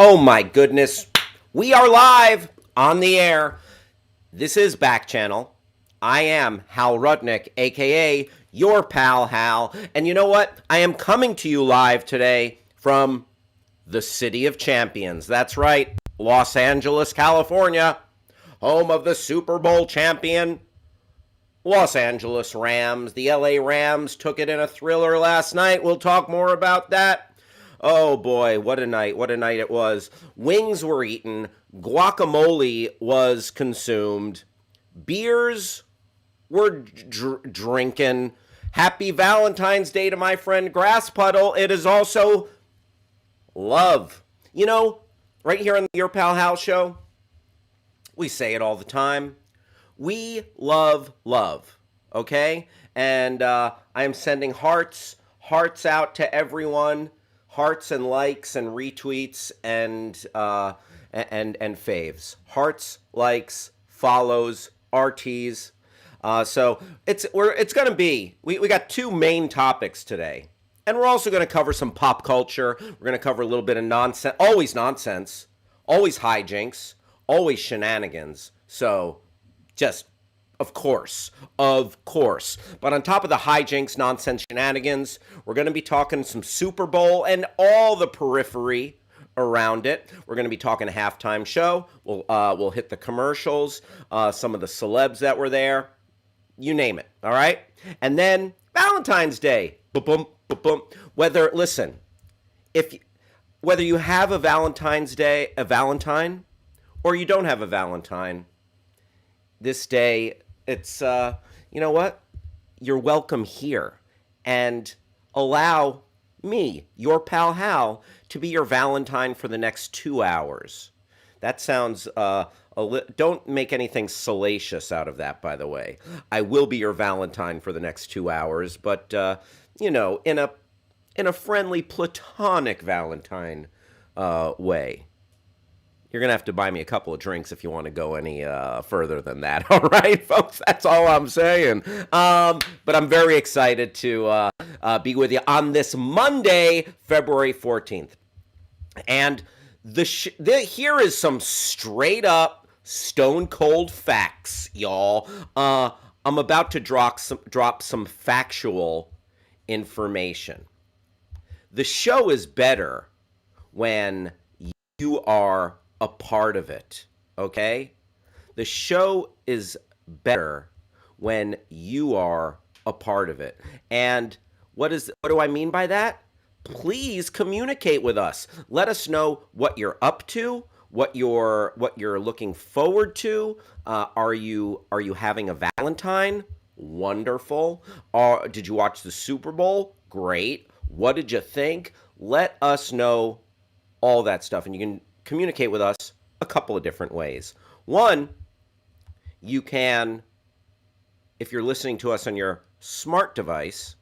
Oh my goodness. We are live on the air. This is Backchannel. I am Hal Rudnick, aka your Pal Hal. And you know what? I am coming to you live today from the City of Champions. That's right, Los Angeles, California, home of the Super Bowl champion Los Angeles Rams. The LA Rams took it in a thriller last night. We'll talk more about that. Oh boy, what a night it was. Wings were eaten, guacamole was consumed, beers were drinking. Happy Valentine's Day to my friend Grass Puddle. It is also love. You know, right here on the Your Pal Hal show, we say it all the time. We love love, okay? And I am sending hearts out to everyone. Hearts and likes and retweets and faves. Hearts, likes, follows, RTs. So it's gonna be. We got two main topics today, and we're also gonna cover some pop culture. We're gonna cover a little bit of nonsense, always hijinks, always shenanigans. So just. Of course. But on top of the hijinks, nonsense, shenanigans, we're going to be talking some Super Bowl and all the periphery around it. We're going to be talking a halftime show. We'll hit the commercials, some of the celebs that were there, you name it. All right. And then Valentine's Day. Boom, boom, boom. Whether you have a Valentine's Day, a Valentine, or you don't have a Valentine, this day. It's, you know what? You're welcome here. And allow me, your pal Hal, to be your Valentine for the next 2 hours. That sounds, don't make anything salacious out of that, by the way. I will be your Valentine for the next 2 hours, but, you know, in a friendly, platonic Valentine way. You're going to have to buy me a couple of drinks if you want to go any further than that. All right, folks? That's all I'm saying. But I'm very excited to be with you on this Monday, February 14th. And here is some straight up stone cold facts, y'all. I'm about to drop some factual information. The show is better when you are a part of it, okay? The show is better when you are a part of it. And what do I mean by that? Please communicate with us. Let us know what you're up to, what you're looking forward to. Are you having a Valentine? Wonderful. Did you watch the Super Bowl? Great. What did you think? Let us know all that stuff, and you can communicate with us a couple of different ways. One, you can, if you're listening to us on your smart device,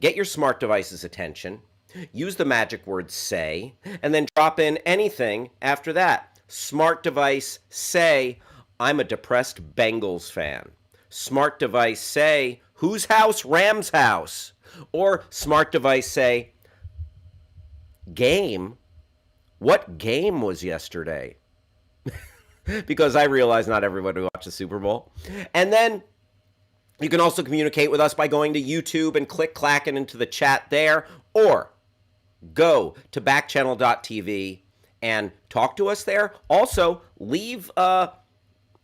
get your smart device's attention, use the magic word say, and then drop in anything after that. Smart device say, I'm a depressed Bengals fan. Smart device say, whose house? Rams house. Or smart device say, game? What game was yesterday? Because I realize not everybody watched the Super Bowl. And then you can also communicate with us by going to YouTube and clacking into the chat there, or go to backchannel.tv and talk to us there. Also, leave a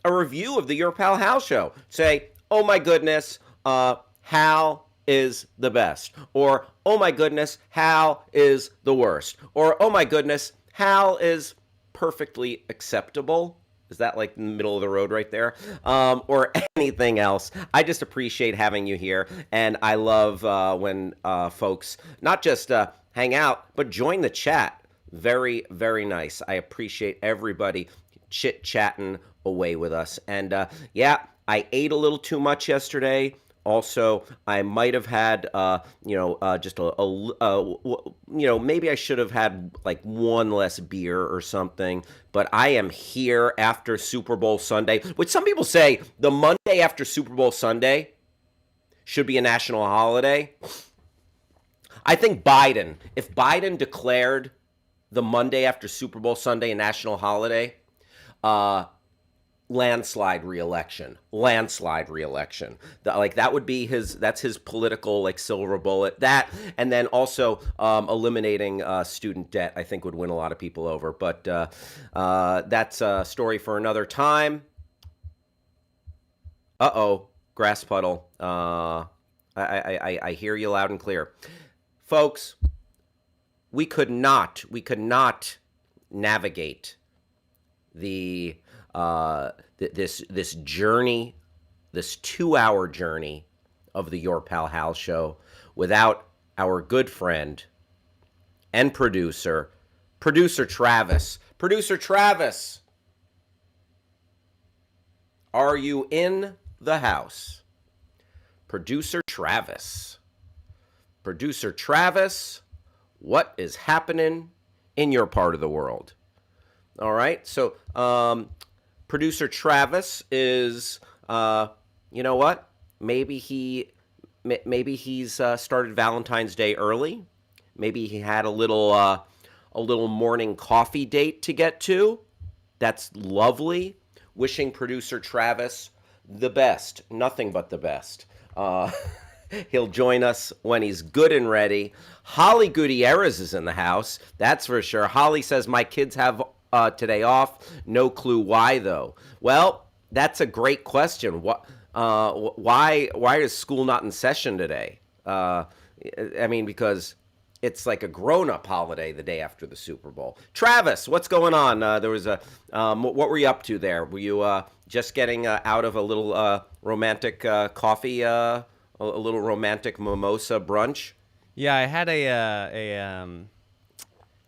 review of the Your Pal Hal show. Say, oh my goodness, Hal is the best. Or, oh my goodness, Hal is the worst. Or, oh my goodness, Hal is perfectly acceptable. Is that like in the middle of the road right there? Or anything else. I just appreciate having you here. And I love when folks not just hang out, but join the chat. Very, very nice. I appreciate everybody chit-chatting away with us. And yeah, I ate a little too much yesterday. Also, I might have had, just maybe I should have had like one less beer or something. But I am here after Super Bowl Sunday, which some people say the Monday after Super Bowl Sunday should be a national holiday. I think if Biden declared the Monday after Super Bowl Sunday, a national holiday, uh, landslide reelection. That would be that's his political like silver bullet. That, and then also eliminating student debt, I think would win a lot of people over. But that's a story for another time. Grass puddle. I hear you loud and clear, folks. We could not navigate the this journey, this 2-hour journey of the Your Pal Hal show without our good friend and producer Travis. Producer Travis, are you in the house? Producer Travis, what is happening in your part of the world? All right, so producer Travis is, you know what? Maybe he's started Valentine's Day early. Maybe he had a little morning coffee date to get to. That's lovely. Wishing producer Travis the best, nothing but the best. He'll join us when he's good and ready. Holly Gutierrez is in the house, that's for sure. Holly says, my kids have today off. No clue why, though. Well, that's a great question. Why is school not in session today? I mean, because it's like a grown-up holiday the day after the Super Bowl. Travis, what's going on? There was a what were you up to there? Were you just getting out of a little romantic coffee, a little romantic mimosa brunch? Yeah, I had a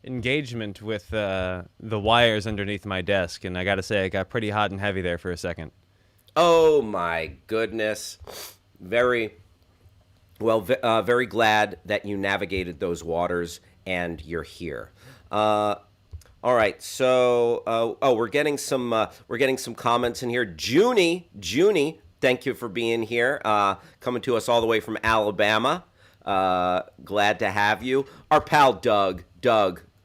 engagement with the wires underneath my desk, and I got to say, it got pretty hot and heavy there for a second. Oh my goodness! Very glad that you navigated those waters and you're here. All right, so we're getting some comments in here. Junie, thank you for being here. Coming to us all the way from Alabama. Glad to have you. Our pal Doug,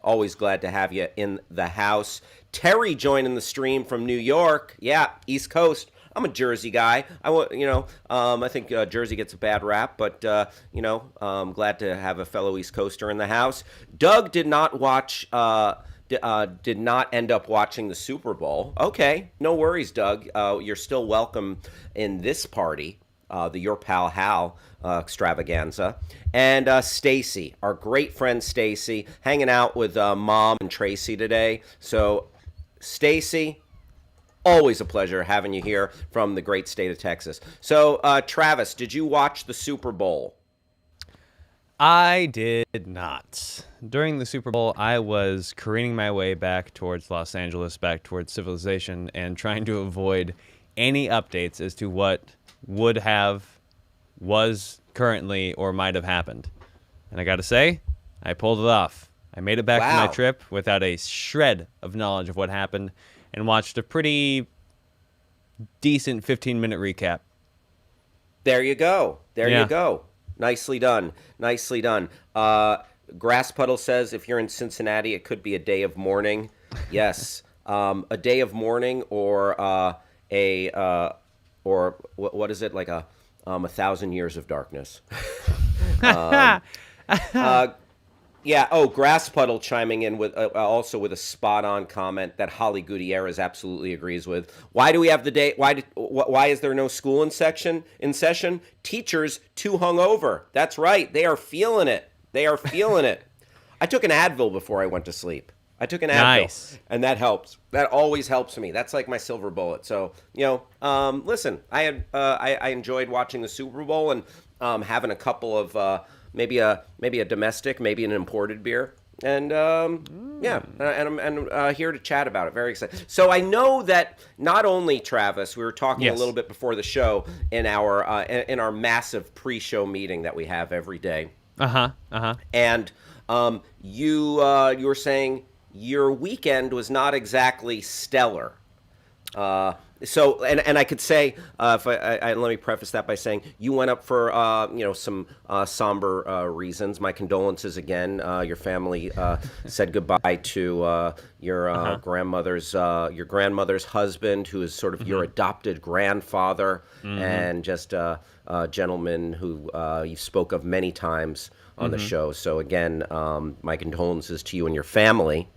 always glad to have you in the house. Terry joining the stream from New York. Yeah, East Coast. I'm a Jersey guy. I think Jersey gets a bad rap, but I'm glad to have a fellow East Coaster in the house. Doug did not end up watching the Super Bowl. Okay, no worries, Doug. You're still welcome in this party, the Your Pal Hal extravaganza. And Stacy, our great friend Stacy, hanging out with Mom and Tracy today. So, Stacy, always a pleasure having you here from the great state of Texas. So, Travis, did you watch the Super Bowl? I did not. During the Super Bowl, I was careening my way back towards Los Angeles, back towards civilization, and trying to avoid any updates as to what would have, was currently, or might have happened. And I got to say, I pulled it off. I made it back from my trip without a shred of knowledge of what happened, and watched a pretty decent 15-minute recap. There you go. You go. Nicely done. Grass Puddle says, if you're in Cincinnati, it could be a day of mourning. Yes. A day of mourning, or or what is it, like a 1,000 years of darkness. Yeah. Oh, Grass Puddle chiming in with also with a spot-on comment that Holly Gutierrez absolutely agrees with. Why do we have the day? Why is there no school in session? Teachers too hungover. That's right. They are feeling it. I took an Advil before I went to sleep. Nice. And that helps. That always helps me. That's like my silver bullet. So listen, I enjoyed watching the Super Bowl and having a couple of. Maybe a domestic, maybe an imported beer, and I'm here to chat about it. Very excited. So I know that not only Travis, we were talking a little bit before the show in our massive pre-show meeting that we have every day. And you were saying your weekend was not exactly stellar. So, and I could say, if let me preface that by saying you went up for some somber reasons. My condolences again. Your family said goodbye to your grandmother's husband, who is sort of your adopted grandfather, and just a gentleman who you spoke of many times on the show. So again, my condolences to you and your family.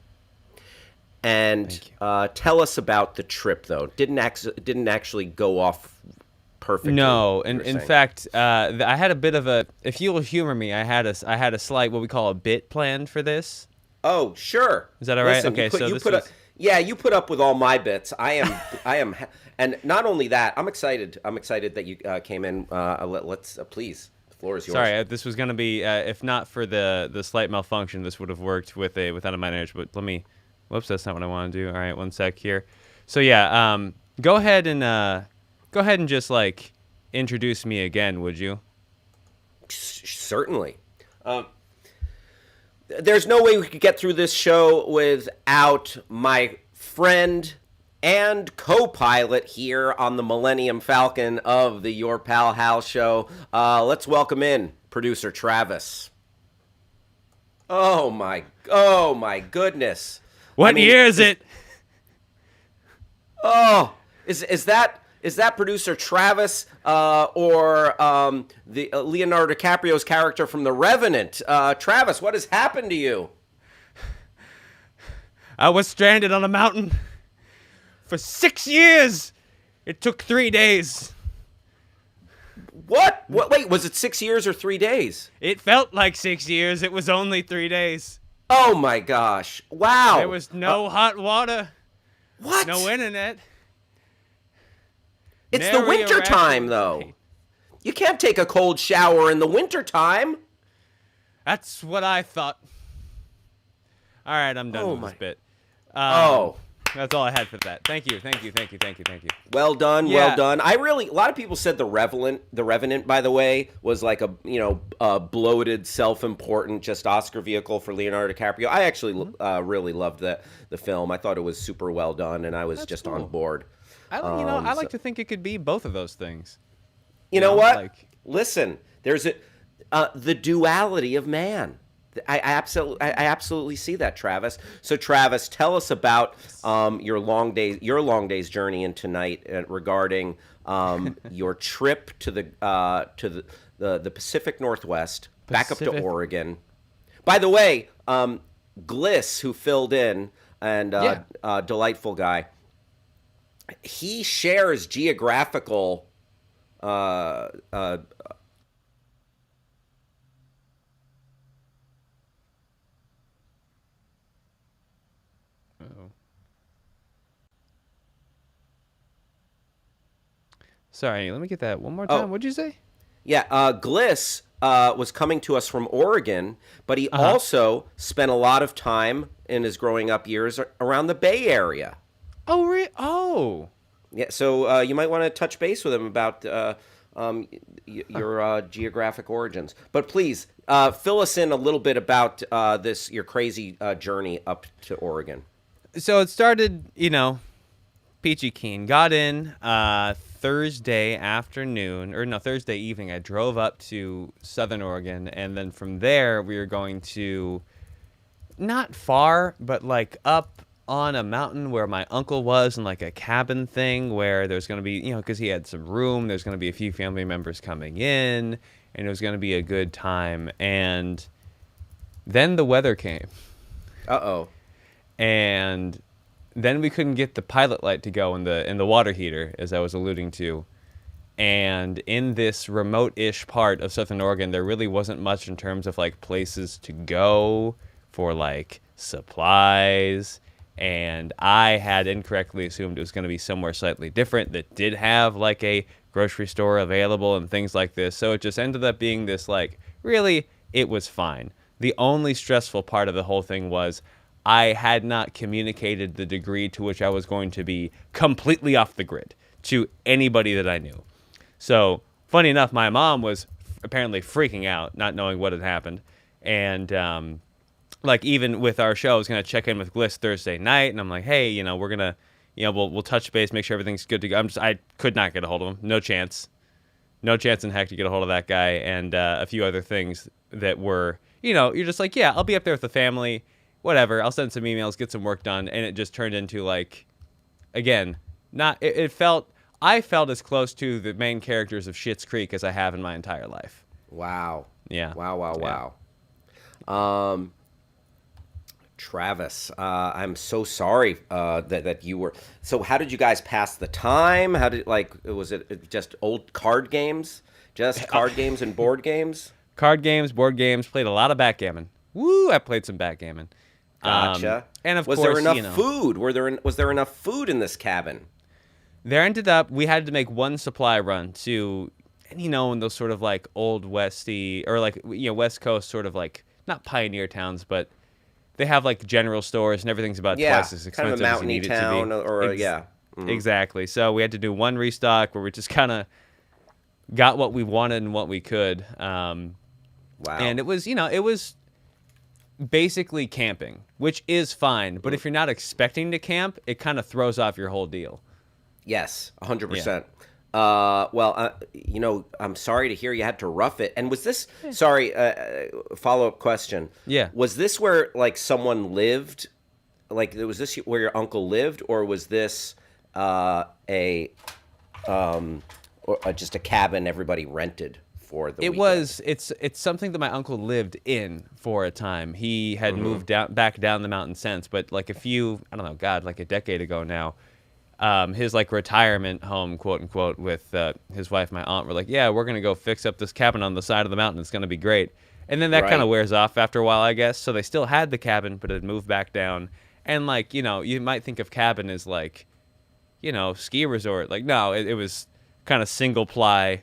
And tell us about the trip, though. Didn't actually go off perfectly. No, and in fact, I had a bit of a. If you will humor me, I had a slight what we call a bit planned for this. Oh, sure. Is that all right? Listen, Okay, you put up with all my bits. I am, and not only that, I'm excited. I'm excited that you came in. Let's please. The floor is yours. Sorry, this was going to be. If not for the slight malfunction, this would have worked without a minor. But let me. Whoops, that's not what I want to do. All right, one sec here. So yeah, go ahead and just like introduce me again, would you? Certainly. There's no way we could get through this show without my friend and co-pilot here on the Millennium Falcon of the Your Pal Hal show. Let's welcome in producer Travis. Oh my goodness. What year is it? Oh, is that producer Travis or the Leonardo DiCaprio's character from The Revenant? Travis, what has happened to you? I was stranded on a mountain for 6 years. It took 3 days. What? Wait, was it 6 years or 3 days? It felt like 6 years. It was only 3 days. Oh my gosh! Wow. There was no hot water. What? No internet. It's the winter time, though. You can't take a cold shower in the winter time. That's what I thought. All right, I'm done with this bit. That's all I had for that. Thank you. Well done, well done. A lot of people said the Revenant, by the way, was like a bloated, self-important, just Oscar vehicle for Leonardo DiCaprio. I actually really loved the film. I thought it was super well done, and I was just on board. I like to think it could be both of those things. You know what? Listen, there's the duality of man. I absolutely see that, Travis. So, Travis, tell us about your long days journey into night regarding your trip to the Pacific Northwest, back up to Oregon. By the way, Gliss, who filled in, and delightful guy, he shares geographical. Sorry, let me get that one more time. What'd you say? Yeah, Gliss was coming to us from Oregon, but he also spent a lot of time in his growing up years around the Bay Area. Oh, really? Oh. Yeah, so you might want to touch base with him about your geographic origins. But please, fill us in a little bit about your crazy journey up to Oregon. So it started, peachy keen. Got in Thursday evening. I drove up to Southern Oregon, and then from there we were going to not far, but like up on a mountain where my uncle was, and like a cabin thing where there's going to be, because he had some room, there's going to be a few family members coming in, and it was going to be a good time. And then the weather came. Uh-oh. And then we couldn't get the pilot light to go in the water heater, as I was alluding to. And in this remote-ish part of Southern Oregon, there really wasn't much in terms of like places to go for like supplies. And I had incorrectly assumed it was going to be somewhere slightly different that did have like a grocery store available and things like this. So it just ended up being this like, really, it was fine. The only stressful part of the whole thing was I had not communicated the degree to which I was going to be completely off the grid to anybody that I knew. So, funny enough, my mom was apparently freaking out, not knowing what had happened. And, even with our show, I was going to check in with Gliss Thursday night, and I'm like, hey, we're going to, we'll touch base, make sure everything's good to go. I could not get a hold of him. No chance in heck to get a hold of that guy, and a few other things that were, you're just like, yeah, I'll be up there with the family, whatever. I'll send some emails, get some work done, and it just turned into like, again, I felt as close to the main characters of Schitt's Creek as I have in my entire life. Wow. Yeah. Wow. Travis, I'm so sorry that you were. So, how did you guys pass the time? Was it just old card games? Just card games and board games? Card games, board games. Played a lot of backgammon. Woo! I played some backgammon. Gotcha. And of was course, there enough food? Was there enough food in this cabin? We had to make one supply run to, in those sort of like old westy or like West Coast sort of like not pioneer towns, but they have like general stores and everything's about twice as expensive kind of a mountainy as you need town, it to be. Mm-hmm. Exactly. So we had to do one restock where we just kind of got what we wanted and what we could. Wow. And it was basically camping, which is fine. But if you're not expecting to camp, it kind of throws off your whole deal. Yes, 100%. I'm sorry to hear you had to rough it. And was this, follow-up question. Yeah. Was this where, like, someone lived? Like, was this where your uncle lived? Or was this just a cabin everybody rented for the weekend? It's something that my uncle lived in for a time. He had moved back down the mountain since, but like like a decade ago now, his like retirement home, quote unquote, with his wife, my aunt, were like, yeah, we're gonna go fix up this cabin on the side of the mountain. It's gonna be great. And then that kind of wears off after a while, I guess. So they still had the cabin, but it had moved back down. And like, you might think of cabin as like, ski resort. Like, no, it was kind of single ply.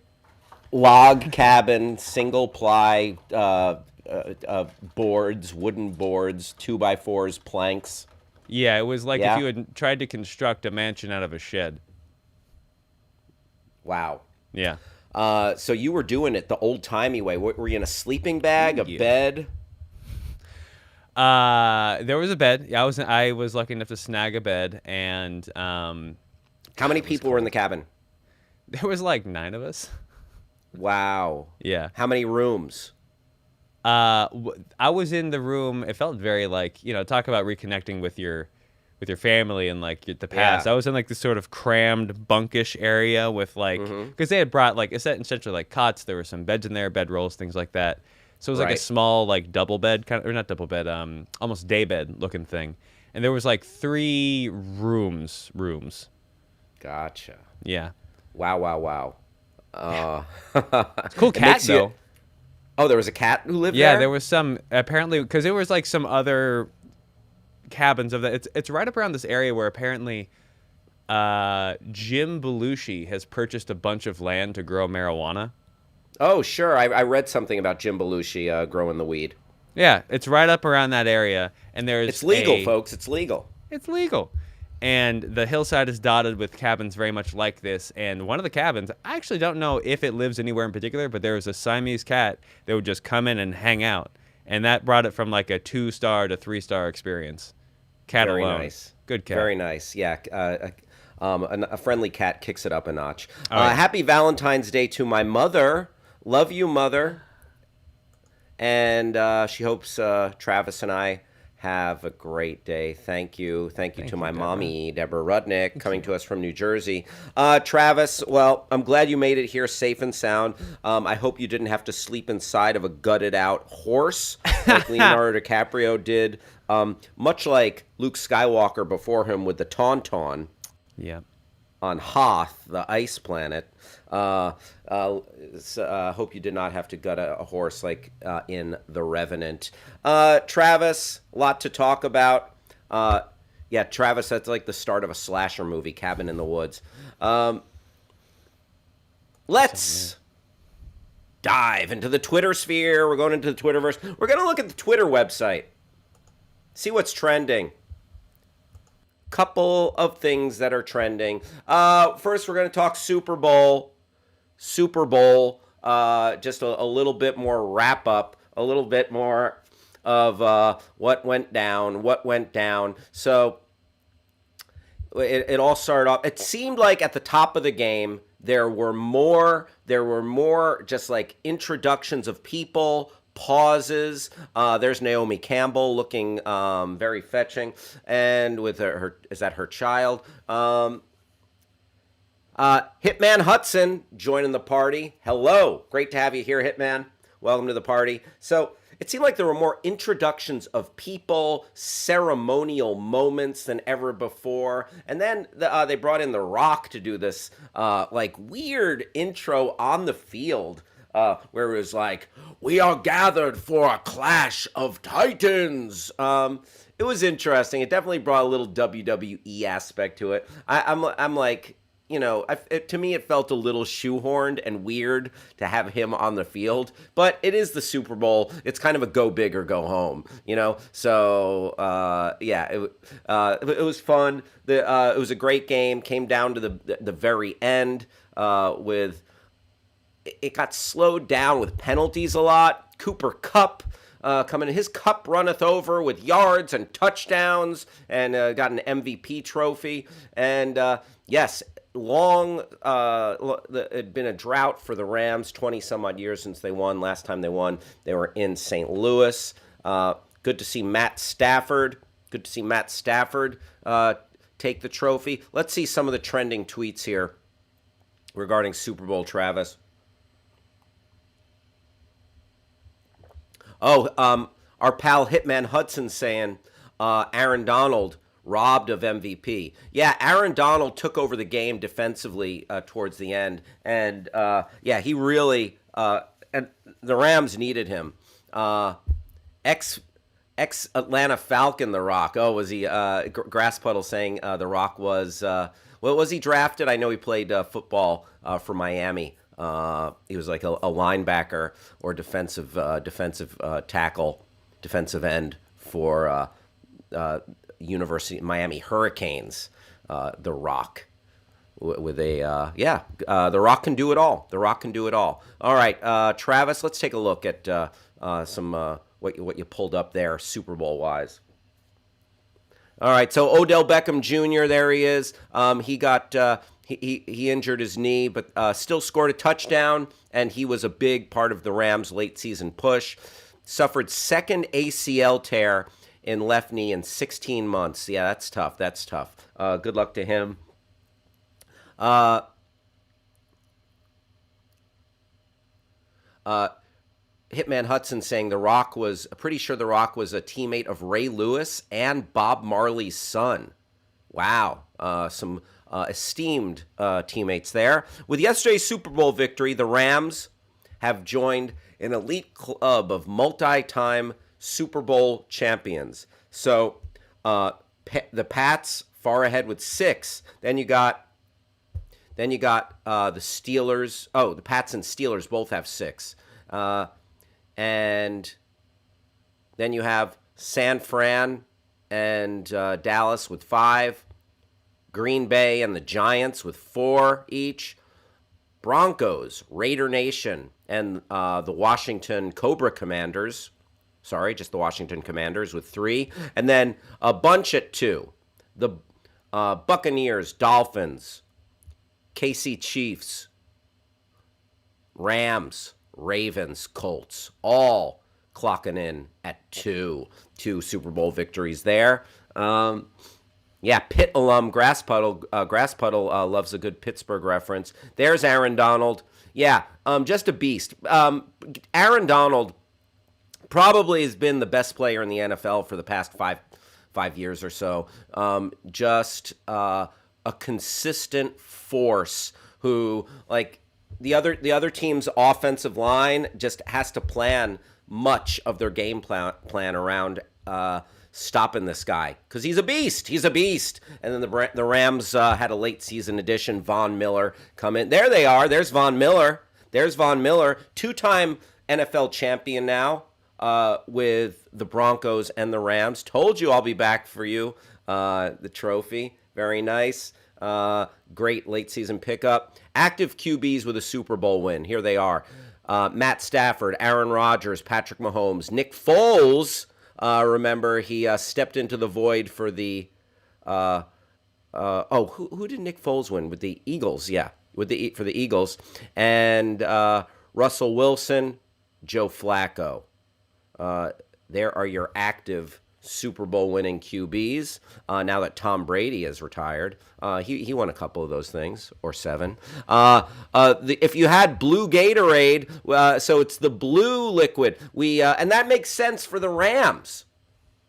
Log cabin, single ply, boards, wooden boards, 2x4s, planks. Yeah, it was like if you had tried to construct a mansion out of a shed. Wow. Yeah. So you were doing it the old-timey way. Were you in a sleeping bag, a bed? There was a bed. Yeah, I was lucky enough to snag a bed, and how many people were in the cabin? There was like 9 of us. Wow. Yeah. How many rooms? I was in the room. It felt very like, talk about reconnecting with your family and like the past. Yeah. I was in like this sort of crammed bunkish area with like, because they had brought like essentially like cots. There were some beds in there, bed rolls, things like that. So it was like a small like double bed or not double bed, almost day bed looking thing. And there was like 3 rooms. Gotcha. Yeah. Wow. It's cool cat though. Oh, there was a cat who lived there? Yeah, there was some, apparently, because there was like some other cabins of that. It's right up around this area where apparently Jim Belushi has purchased a bunch of land to grow marijuana. Oh, sure. I read something about Jim Belushi growing the weed. Yeah, it's right up around that area. And it's legal, folks. It's legal. It's legal. And the hillside is dotted with cabins very much like this. And one of the cabins, I actually don't know if it lives anywhere in particular, but there was a Siamese cat that would just come in and hang out. And that brought it from like a 2-star to 3-star experience. Cat very alone. Nice. Good cat. Very nice. Yeah. A friendly cat kicks it up a notch. Happy Valentine's Day to my mother. Love you, mother. And she hopes Travis and I have a great day. Thank you to my mommy, Deborah Rudnick, coming to us from New Jersey. Travis, well, I'm glad you made it here safe and sound. I hope you didn't have to sleep inside of a gutted out horse like Leonardo DiCaprio did, much like Luke Skywalker before him with the Tauntaun. Yeah. On Hoth, the ice planet. Hope you did not have to gut a horse like in The Revenant. Travis, a lot to talk about. Travis, that's like the start of a slasher movie, Cabin in the Woods. Let's dive into the Twitter sphere. We're going into the Twitterverse. We're going to look at the Twitter website. See what's trending. Couple of things that are trending. First, we're going to talk Super Bowl. Just a little bit more wrap up, a little bit more of what went down. So it all started off. It seemed like at the top of the game there were more just like introductions of people, pauses. There's Naomi Campbell looking very fetching, and with her is that her child? Hitman Hudson joining the party. Hello, great to have you here, Hitman. Welcome to the party. So it seemed like there were more introductions of people, ceremonial moments than ever before. And then they brought in The Rock to do this like weird intro on the field where it was like, "We are gathered for a clash of titans." It was interesting. It definitely brought a little WWE aspect to it. I'm like, to me, it felt a little shoehorned and weird to have him on the field. But it is the Super Bowl. It's kind of a go big or go home, So, it was fun. It was a great game. Came down to the very end with it got slowed down with penalties a lot. Cooper Kupp coming in. His cup runneth over with yards and touchdowns and got an MVP trophy. And, yes, it had been a drought for the Rams, 20-some-odd years since they won. Last time they won, they were in St. Louis. Good to see Matt Stafford. Take the trophy. Let's see some of the trending tweets here regarding Super Bowl, Travis. Oh, our pal Hitman Hudson saying Aaron Donald robbed of MVP. Yeah, Aaron Donald took over the game defensively towards the end, and he really and the Rams needed him. Ex Atlanta Falcon, The Rock. Oh, was he Grass Puddle saying The Rock was was he drafted? I know he played football for Miami. He was like a linebacker or defensive tackle, defensive end for University of Miami Hurricanes. The Rock with a The Rock can do it all. The Rock can do it all. All right, Travis, let's take a look at some what you pulled up there, Super Bowl wise. All right, so Odell Beckham Jr. There he is. He got he injured his knee, but still scored a touchdown, and he was a big part of the Rams' late season push. Suffered second ACL tear in left knee in 16 months. Yeah, that's tough. Good luck to him. Hitman Hudson saying pretty sure The Rock was a teammate of Ray Lewis and Bob Marley's son. Wow. Some esteemed teammates there. With yesterday's Super Bowl victory, the Rams have joined an elite club of multi-time Super Bowl champions. So the Pats far ahead with 6. Then you got the Steelers. Oh, the Pats and Steelers both have 6. And then you have San Fran and Dallas with 5. Green Bay and the Giants with 4 each. Broncos, Raider Nation, and the Washington Cobra Commanders. Sorry, just the Washington Commanders with 3. And then a bunch at 2. The Buccaneers, Dolphins, KC Chiefs, Rams, Ravens, Colts, all clocking in at 2. 2 Super Bowl victories there. Pitt alum Grass Puddle loves a good Pittsburgh reference. There's Aaron Donald. Yeah, just a beast. Aaron Donald probably has been the best player in the NFL for the past five years or so. Just a consistent force who, like, the other team's offensive line just has to plan much of their game plan around stopping this guy because he's a beast. And then the Rams had a late season addition, Von Miller, come in. There they are. There's Von Miller. 2-time NFL champion now with the Broncos and the Rams. Told you I'll be back for you. The trophy. Very nice. Great late season pickup. Active QBs with a Super Bowl win. Here they are. Matt Stafford, Aaron Rodgers, Patrick Mahomes, Nick Foles. Remember, he stepped into the void for the who did Nick Foles win with the Eagles? Yeah, for the Eagles, and Russell Wilson, Joe Flacco. There are your active Super Bowl winning QBs. Now that Tom Brady is retired, he won a couple of those things, or 7. If you had blue Gatorade, so it's the blue liquid. And that makes sense for the Rams.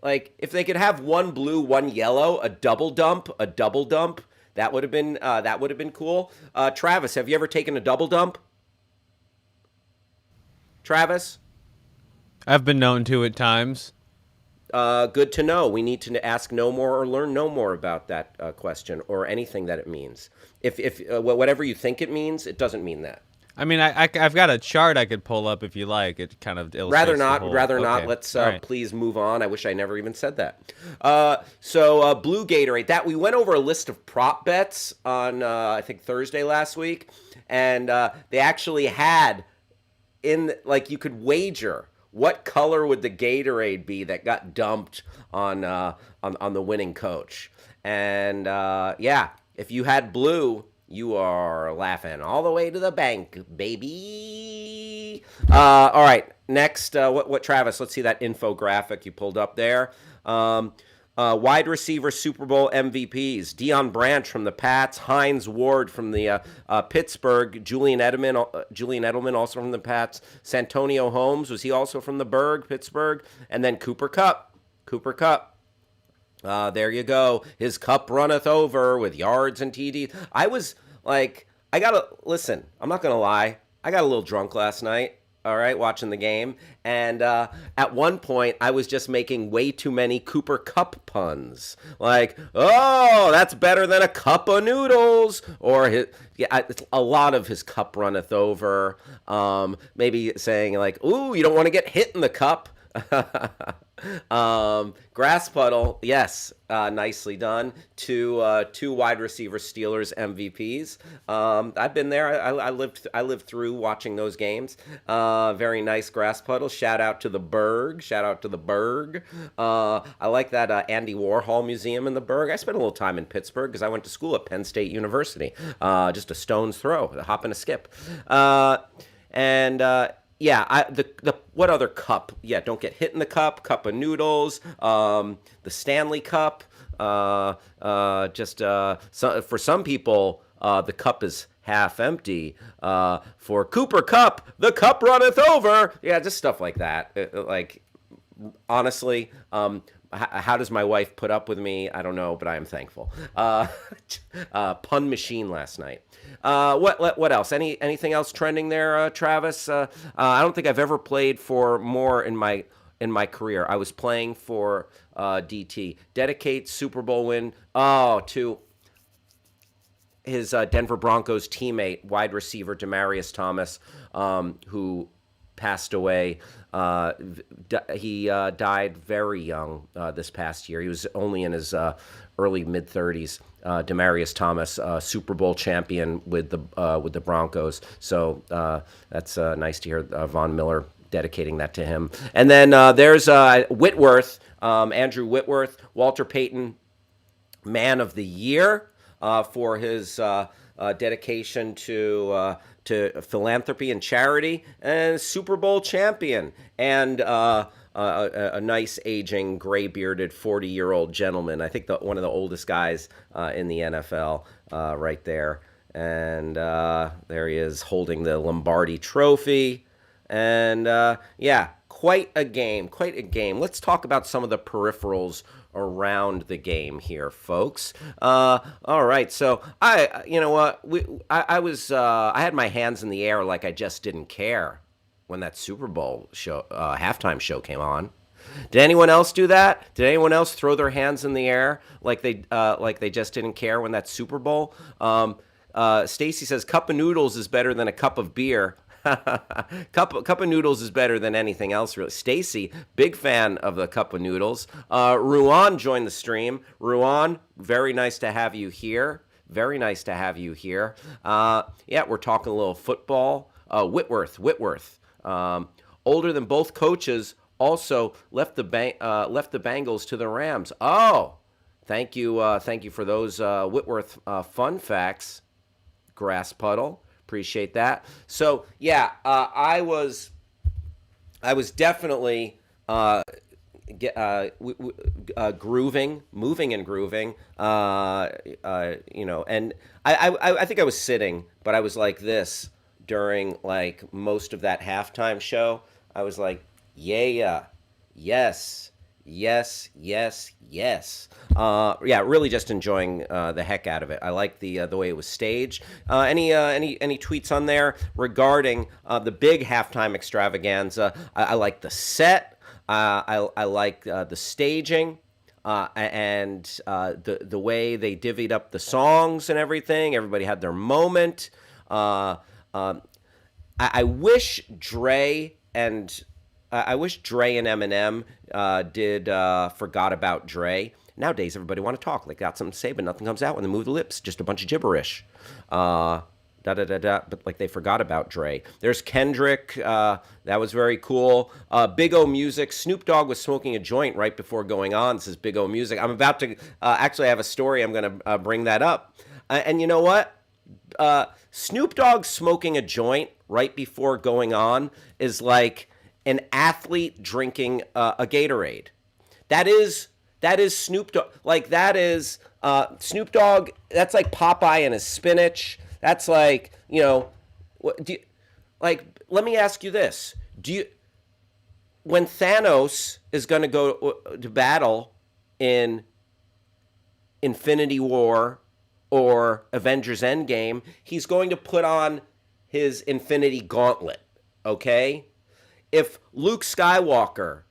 Like if they could have one blue, one yellow, a double dump, that would have been cool. Travis, have you ever taken a double dump? Travis? I've been known to at times. Good to know. We need to ask no more or learn no more about that question or anything that it means. If whatever you think it means, it doesn't mean that. I mean, I've got a chart I could pull up if you like. It kind of illustrates Rather not. Okay. Let's right. Please move on. I wish I never even said that. Blue Gatorade. That we went over a list of prop bets on I think Thursday last week, and they actually had you could wager what color would the Gatorade be that got dumped on the winning coach, and if you had blue, you are laughing all the way to the bank, baby. All right, next, what Travis? Let's see that infographic you pulled up there. Wide receiver Super Bowl MVPs: Deion Branch from the Pats, Hines Ward from the Pittsburgh, Julian Edelman also from the Pats, Santonio Holmes, was he also from the Pittsburgh, and then Cooper Kupp. There you go. His cup runneth over with yards and TDs. Listen, I'm not going to lie. I got a little drunk last night, all right, watching the game. And at one point, I was just making way too many Cooper Kupp puns. Like, oh, that's better than a cup of noodles. Or, a lot of his cup runneth over. Maybe saying like, ooh, you don't want to get hit in the cup. Grass puddle, yes, nicely done. Two wide receiver Steelers MVPs. I've been there. I lived through watching those games. Very nice grass puddle. Shout out to the Berg. I like that Andy Warhol Museum in the Berg. I spent a little time in Pittsburgh because I went to school at Penn State University. Just a stone's throw, a hop and a skip. What other cup? Yeah, don't get hit in the cup of noodles, the Stanley Cup. For some people, the cup is half empty. For Cooper Kupp, the cup runneth over. Yeah, just stuff like that. Honestly, how does my wife put up with me? I don't know, but I am thankful. Pun machine last night. What else? Anything else trending there, Travis? I don't think I've ever played for more in my career. I was playing for DT. Dedicate Super Bowl win. To his Denver Broncos teammate, wide receiver Demaryius Thomas, who passed away. He died very young this past year. He was only in his early mid-30s. Demaryius Thomas, Super Bowl champion with the Broncos. So that's nice to hear Von Miller dedicating that to him. And then there's Whitworth, Andrew Whitworth, Walter Payton, Man of the Year for his dedication to philanthropy and charity, and Super Bowl champion, and a nice aging gray-bearded 40-year-old gentleman. I think one of the oldest guys in the NFL right there. And there he is holding the Lombardi Trophy. And quite a game. Let's talk about some of the peripherals around the game here, folks. All right, so I had my hands in the air like I just didn't care when that Super Bowl show halftime show came on. Did anyone else do that? Did anyone else throw their hands in the air like they just didn't care when that Super Bowl? Stacy says cup of noodles is better than a cup of beer. Cup of noodles is better than anything else, really. Stacy, big fan of the cup of noodles. Ruan joined the stream. Ruan, very nice to have you here. We're talking a little football. Whitworth. Older than both coaches, also left the Bengals to the Rams. Oh, Thank you for those Whitworth fun facts, Grass Puddle. Appreciate that. So yeah, I was definitely grooving, moving and grooving. And I think I was sitting, but I was like this during like most of that halftime show. I was like, yeah, yes, yes, yes, yes. Yeah, really just enjoying the heck out of it. I like the way it was staged. Any tweets on there regarding the big halftime extravaganza? I like the set. I like the staging. The way they divvied up the songs and everything. Everybody had their moment. I wish Dre and Eminem did Forgot About Dre. Nowadays, everybody want to talk, like got something to say, but nothing comes out when they move the lips. Just a bunch of gibberish. But like they forgot about Dre. There's Kendrick. That was very cool. Big O Music. Snoop Dogg was smoking a joint right before going on. This is Big O Music. I'm about to actually I have a story. I'm going to bring that up. And you know what? Snoop Dogg smoking a joint right before going on is like an athlete drinking a Gatorade. That is Snoop Dogg. Like that is Snoop Dogg. That's like Popeye and his spinach. That's like, let me ask you this. When Thanos is going to go to battle in Infinity War or Avengers Endgame, he's going to put on his Infinity Gauntlet, okay? If Luke Skywalker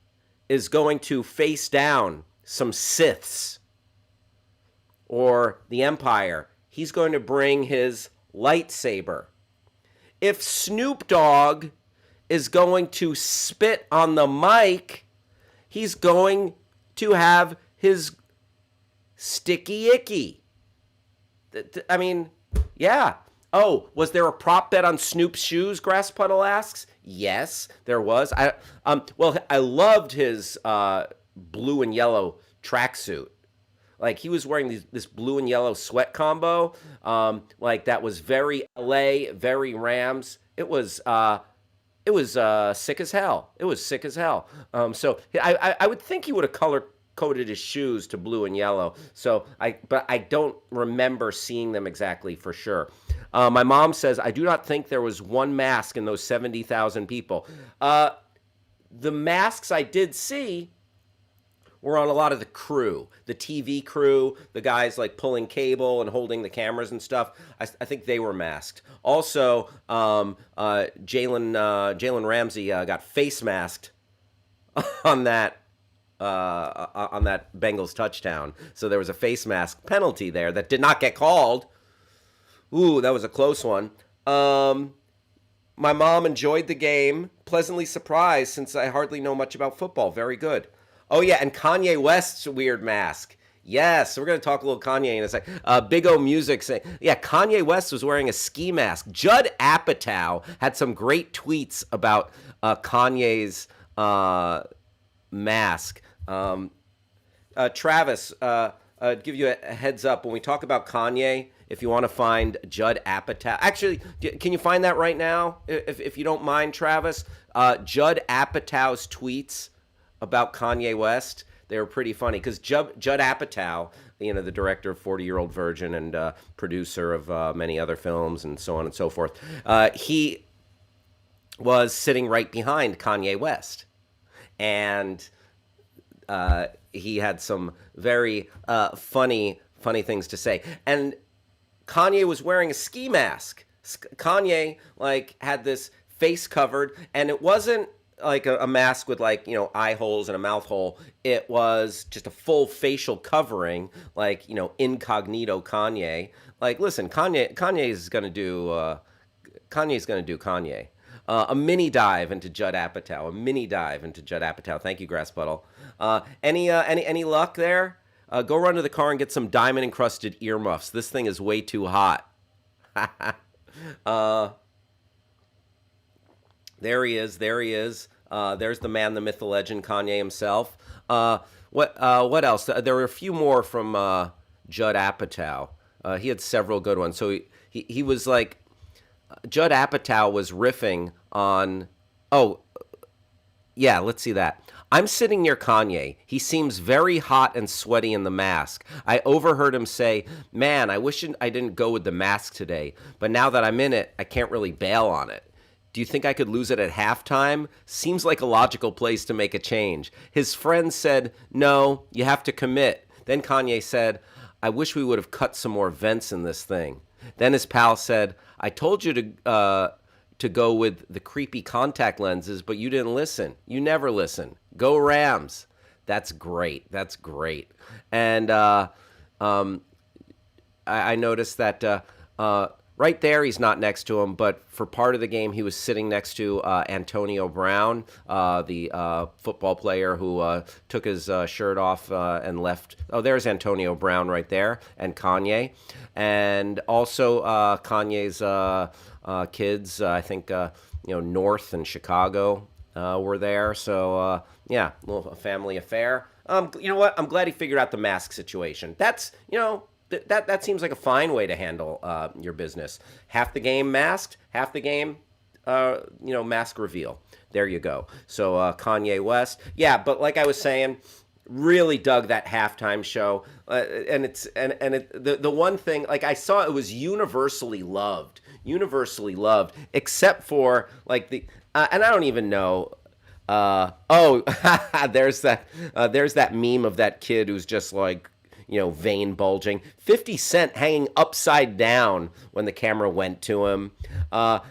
is going to face down some Siths or the Empire, he's going to bring his lightsaber. If Snoop Dogg is going to spit on the mic, he's going to have his sticky icky. I mean, yeah. Oh, was there a prop bet on Snoop's shoes? Grass Puddle asks. Yes, there was. I loved his blue and yellow tracksuit. Like he was wearing this blue and yellow sweat combo. Like that was very LA, very Rams. It was sick as hell. It was sick as hell. So I would think he would have color coded his shoes to blue and yellow. But I don't remember seeing them exactly for sure. My mom says, I do not think there was one mask in those 70,000 people. The masks I did see were on a lot of the crew, the TV crew, the guys like pulling cable and holding the cameras and stuff. I think they were masked. Also, Jalen Ramsey got face masked on that Bengals touchdown. So there was a face mask penalty there that did not get called. Ooh, that was a close one. My mom enjoyed the game, pleasantly surprised since I hardly know much about football. Very good. Oh, yeah, and Kanye West's weird mask. Yes, so we're going to talk a little Kanye in a sec. Big O Music saying, yeah, Kanye West was wearing a ski mask. Judd Apatow had some great tweets about Kanye's mask. Travis, give you a heads up. When we talk about Kanye, if you want to find Judd Apatow. Actually, can you find that right now? If you don't mind, Travis. Judd Apatow's tweets about Kanye West, they were pretty funny because Judd Apatow, the director of 40-Year-Old Virgin and producer of many other films and so on and so forth, he was sitting right behind Kanye West. And he had some very funny things to say. And Kanye was wearing a ski mask. Kanye, had this face covered, and it wasn't like a mask with eye holes and a mouth hole. It was just a full facial covering, incognito Kanye. Listen, Kanye's gonna do Kanye. A mini dive into Judd Apatow. Thank you, Grass Puddle. Any luck there? Go run to the car and get some diamond encrusted earmuffs. This thing is way too hot. There he is. There's the man, the myth, the legend, Kanye himself. What else? There were a few more from Judd Apatow. He had several good ones. So he was like, Judd Apatow was riffing on, oh, yeah, let's see that. I'm sitting near Kanye. He seems very hot and sweaty in the mask. I overheard him say, man, I wish I didn't go with the mask today, but now that I'm in it, I can't really bail on it. Do you think I could lose it at halftime? Seems like a logical place to make a change. His friend said, no, you have to commit. Then Kanye said, I wish we would have cut some more vents in this thing. Then his pal said, I told you to go with the creepy contact lenses, but you didn't listen. You never listen. Go Rams. That's great. That's great. And I noticed that right there he's not next to him, but for part of the game he was sitting next to Antonio Brown, the football player who took his shirt off and left. Oh, there's Antonio Brown right there, and Kanye. And also Kanye's kids, I think, North and Chicago were there. So, yeah, a little family affair. You know what? I'm glad he figured out the mask situation. That's, that seems like a fine way to handle your business. Half the game masked, half the game, mask reveal. There you go. So Kanye West. Yeah, but like I was saying, really dug that halftime show. The one thing, like I saw, it was universally loved, except for like and I don't even know. There's that meme of that kid who's just like, vein bulging. 50 Cent hanging upside down when the camera went to him.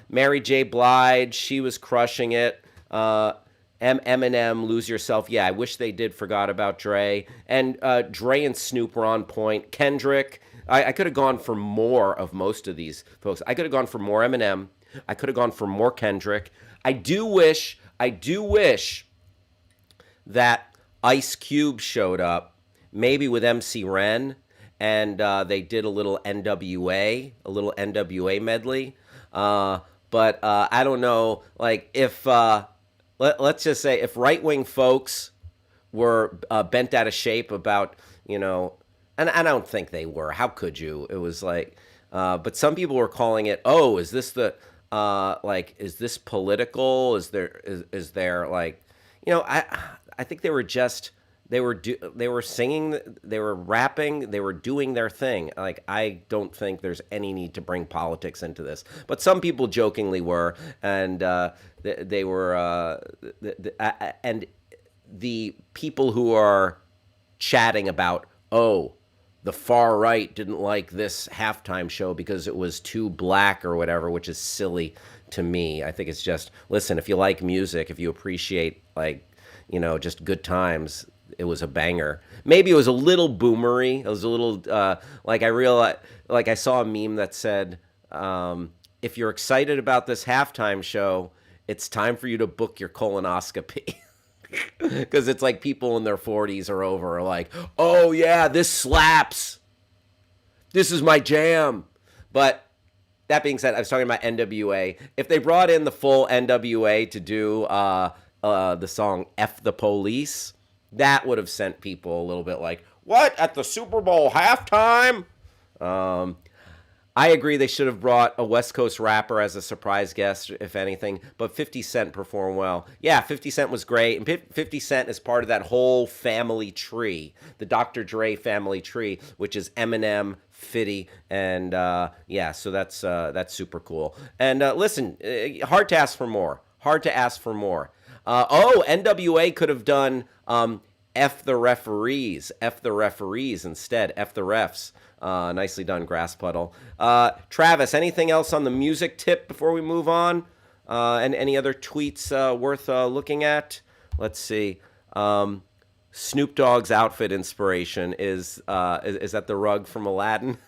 Mary J. Blige, she was crushing it. Eminem, Lose Yourself. Yeah, I wish they did. Forgot about Dre. And Dre and Snoop were on point. Kendrick. I could have gone for more of most of these folks. I could have gone for more Eminem. I could have gone for more Kendrick. I do wish that Ice Cube showed up, maybe with MC Ren, and they did a little NWA medley. But I don't know, like if let's just say if right-wing folks were bent out of shape about, and I don't think they were. How could you? It was like, but some people were calling it, oh, is this the is this political? Is there like, I think they were just. They were singing, they were rapping, they were doing their thing. Like, I don't think there's any need to bring politics into this. But some people jokingly were, and they were, and the people who are chatting about, oh, the far right didn't like this halftime show because it was too black or whatever, which is silly to me. I think it's just, listen, if you like music, if you appreciate, like, just good times, it was a banger. Maybe it was a little boomery. It was a little, I realized, I saw a meme that said, if you're excited about this halftime show, it's time for you to book your colonoscopy. Because it's like people in their 40s or over are like, oh yeah, this slaps. This is my jam. But that being said, I was talking about NWA. If they brought in the full NWA to do the song F the Police, that would have sent people a little bit like, what, at the Super Bowl halftime? I agree they should have brought a West Coast rapper as a surprise guest, if anything, but 50 Cent performed well. Yeah, 50 Cent was great, and 50 Cent is part of that whole family tree, the Dr. Dre family tree, which is Eminem, 50, and so that's super cool. And listen, hard to ask for more. NWA could have done F the referees instead. F the refs. Nicely done, Grass Puddle. Travis, anything else on the music tip before we move on? And any other tweets worth looking at? Let's see. Snoop Dogg's outfit inspiration is that the rug from Aladdin?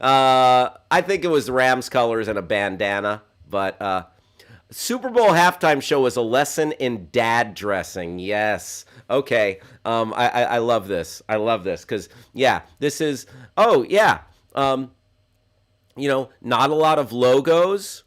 I think it was Rams colors and a bandana, but Super Bowl halftime show was a lesson in dad dressing. Yes. Okay. I love this. Because, yeah, this is, not a lot of logos,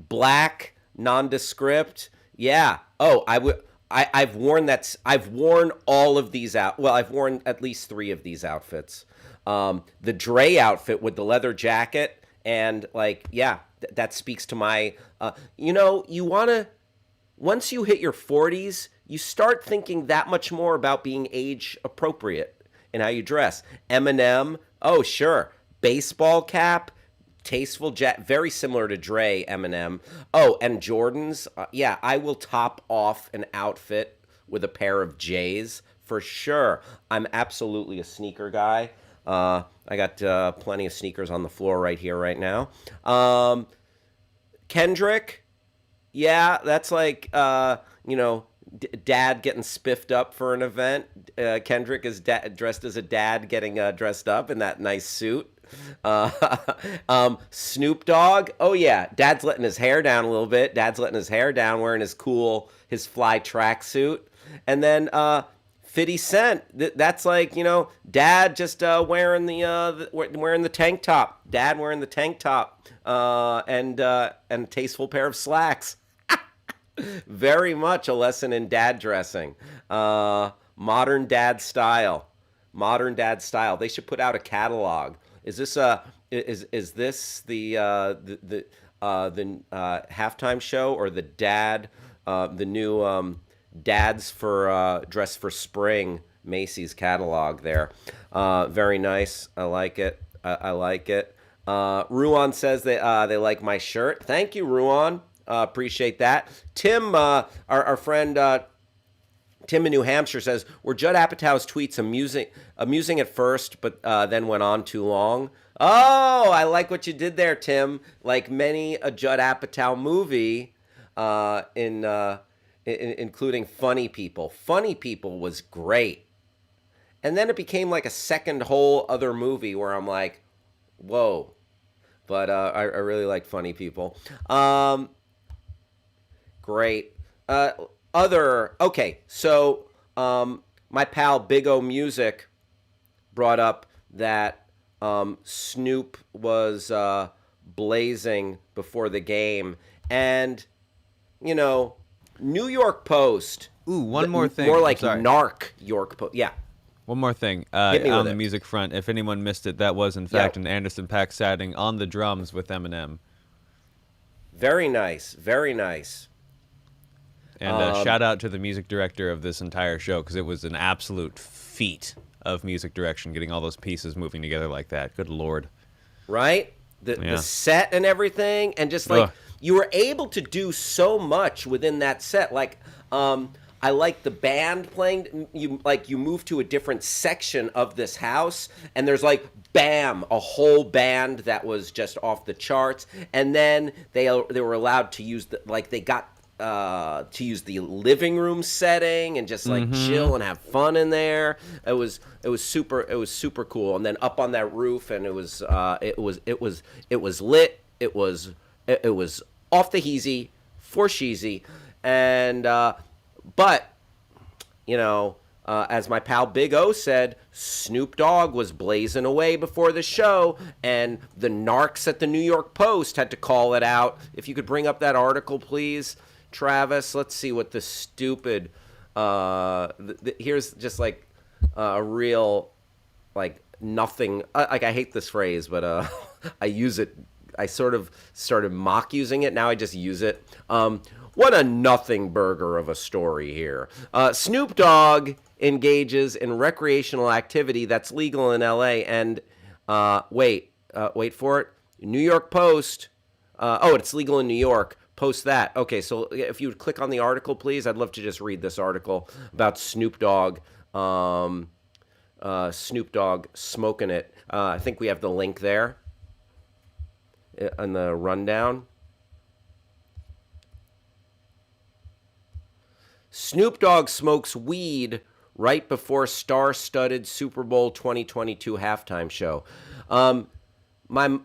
black nondescript. Yeah. Oh, I would. I've worn that. I've worn all of these out. Well, I've worn at least 3 of these outfits. The Dre outfit with the leather jacket and like, yeah, that speaks to my. You want to once you hit your 40s, you start thinking that much more about being age appropriate in how you dress. Eminem, oh sure, baseball cap, tasteful very similar to Dre, Eminem. Oh, and Jordans. Yeah, I will top off an outfit with a pair of J's for sure. I'm absolutely a sneaker guy. I got plenty of sneakers on the floor right here, right now. Kendrick, yeah, that's like, dad getting spiffed up for an event. Kendrick is dressed as a dad getting dressed up in that nice suit. Snoop Dogg, oh yeah, dad's letting his hair down a little bit. Dad's letting his hair down, wearing his fly tracksuit. And then 50 Cent, that's like, dad just wearing the tank top. Dad wearing the tank top and a tasteful pair of slacks. Very much a lesson in dad dressing. Modern dad style. Modern dad style. They should put out a catalog. Is this the halftime show or the new dads for dress for spring Macy's catalog there? Very nice. I like it. I like it. Ruan says they like my shirt. Thank you, Ruan. Appreciate that. Tim, our friend Tim in New Hampshire says, were Judd Apatow's tweets amusing at first, but then went on too long? Oh, I like what you did there, Tim. Like many a Judd Apatow movie, including Funny People. Funny People was great. And then it became like a second whole other movie where I'm like, whoa. But I really like Funny People. Great. Okay, so my pal Big O Music brought up that Snoop was blazing before the game. And, New York Post. Ooh, one more thing. More like Narc York Post. Yeah. One more thing. Hit me on with the it. music front, if anyone missed it, that was, in fact, an Anderson .Paak sighting on the drums with Eminem. Very nice. Very nice. And shout out to the music director of this entire show, because it was an absolute feat of music direction, getting all those pieces moving together like that. Good Lord. Right? The set and everything, and just like, you were able to do so much within that set. Like, I like the band playing. You move to a different section of this house, and there's like, bam, a whole band that was just off the charts. And then they were allowed to use they got to use the living room setting and just like chill and have fun in there. It was super cool. And then up on that roof, and it was lit. It was off the heezy for sheezy, and but as my pal Big O said, Snoop Dogg was blazing away before the show, and the narcs at the New York Post had to call it out. If you could bring up that article, please, Travis. Let's see what the stupid. Here's just like a real, like nothing. I hate this phrase, but I use it. I sort of started mock using it. Now I just use it. What a nothing burger of a story here. Snoop Dogg engages in recreational activity that's legal in L.A. And wait for it. New York Post. It's legal in New York. Post that. Okay, so if you would click on the article, please. I'd love to just read this article about Snoop Dogg. Snoop Dogg smoking it. I think we have the link there in the rundown. Snoop Dogg smokes weed right before star-studded Super Bowl 2022 halftime show. My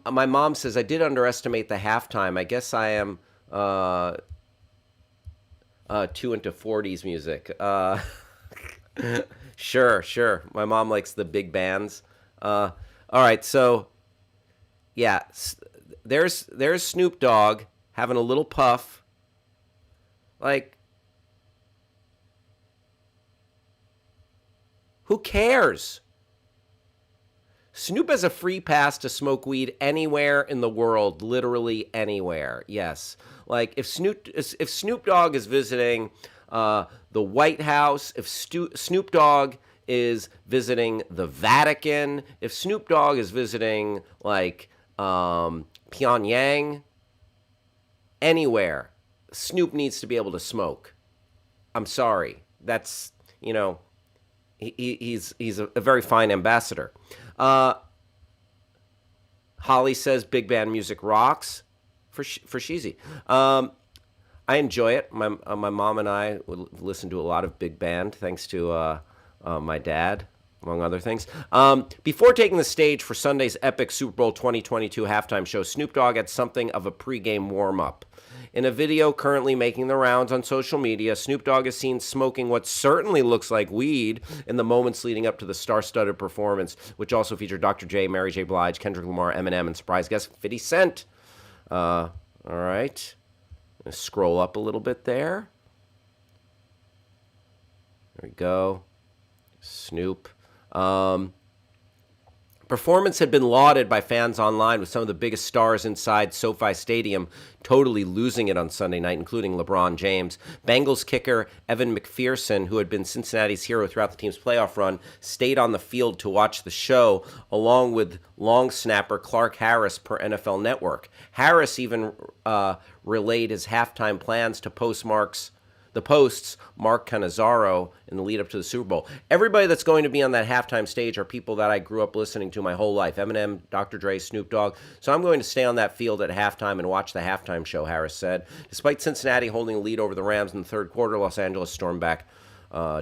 mom says I did underestimate the halftime. I guess I am too into 40s music. Sure. My mom likes the big bands. All right, so yeah, there's Snoop Dogg having a little puff Like, who cares? Snoop has a free pass to smoke weed anywhere in the world, literally anywhere. Yes, like if Snoop Dogg is visiting the White House, if Snoop Dogg is visiting the Vatican, if Snoop Dogg is visiting like Pyongyang, anywhere, Snoop needs to be able to smoke. I'm sorry, that's he's a very fine ambassador. Uh, Holly says big band music rocks for Sheezy. I enjoy it. My mom and I would listen to a lot of big band thanks to my dad, among other things. Before taking the stage for Sunday's epic Super Bowl 2022 halftime show, Snoop Dogg had something of a pregame warm-up. In a video currently making the rounds on social media, Snoop Dogg is seen smoking what certainly looks like weed in the moments leading up to the star-studded performance, which also featured Dr. J, Mary J. Blige, Kendrick Lamar, Eminem, and surprise guest 50 Cent. All right. Let's scroll up a little bit there. There we go. Snoop. Performance had been lauded by fans online, with some of the biggest stars inside SoFi Stadium totally losing it on Sunday night, including LeBron James. Bengals kicker Evan McPherson, who had been Cincinnati's hero throughout the team's playoff run, stayed on the field to watch the show, along with long snapper Clark Harris per NFL Network. Harris even relayed his halftime plans to the Post's Mark Cannizzaro in the lead up to the Super Bowl. Everybody that's going to be on that halftime stage are people that I grew up listening to my whole life. Eminem, Dr. Dre, Snoop Dogg. So I'm going to stay on that field at halftime and watch the halftime show, Harris said. Despite Cincinnati holding a lead over the Rams in the third quarter, Los Angeles stormed back,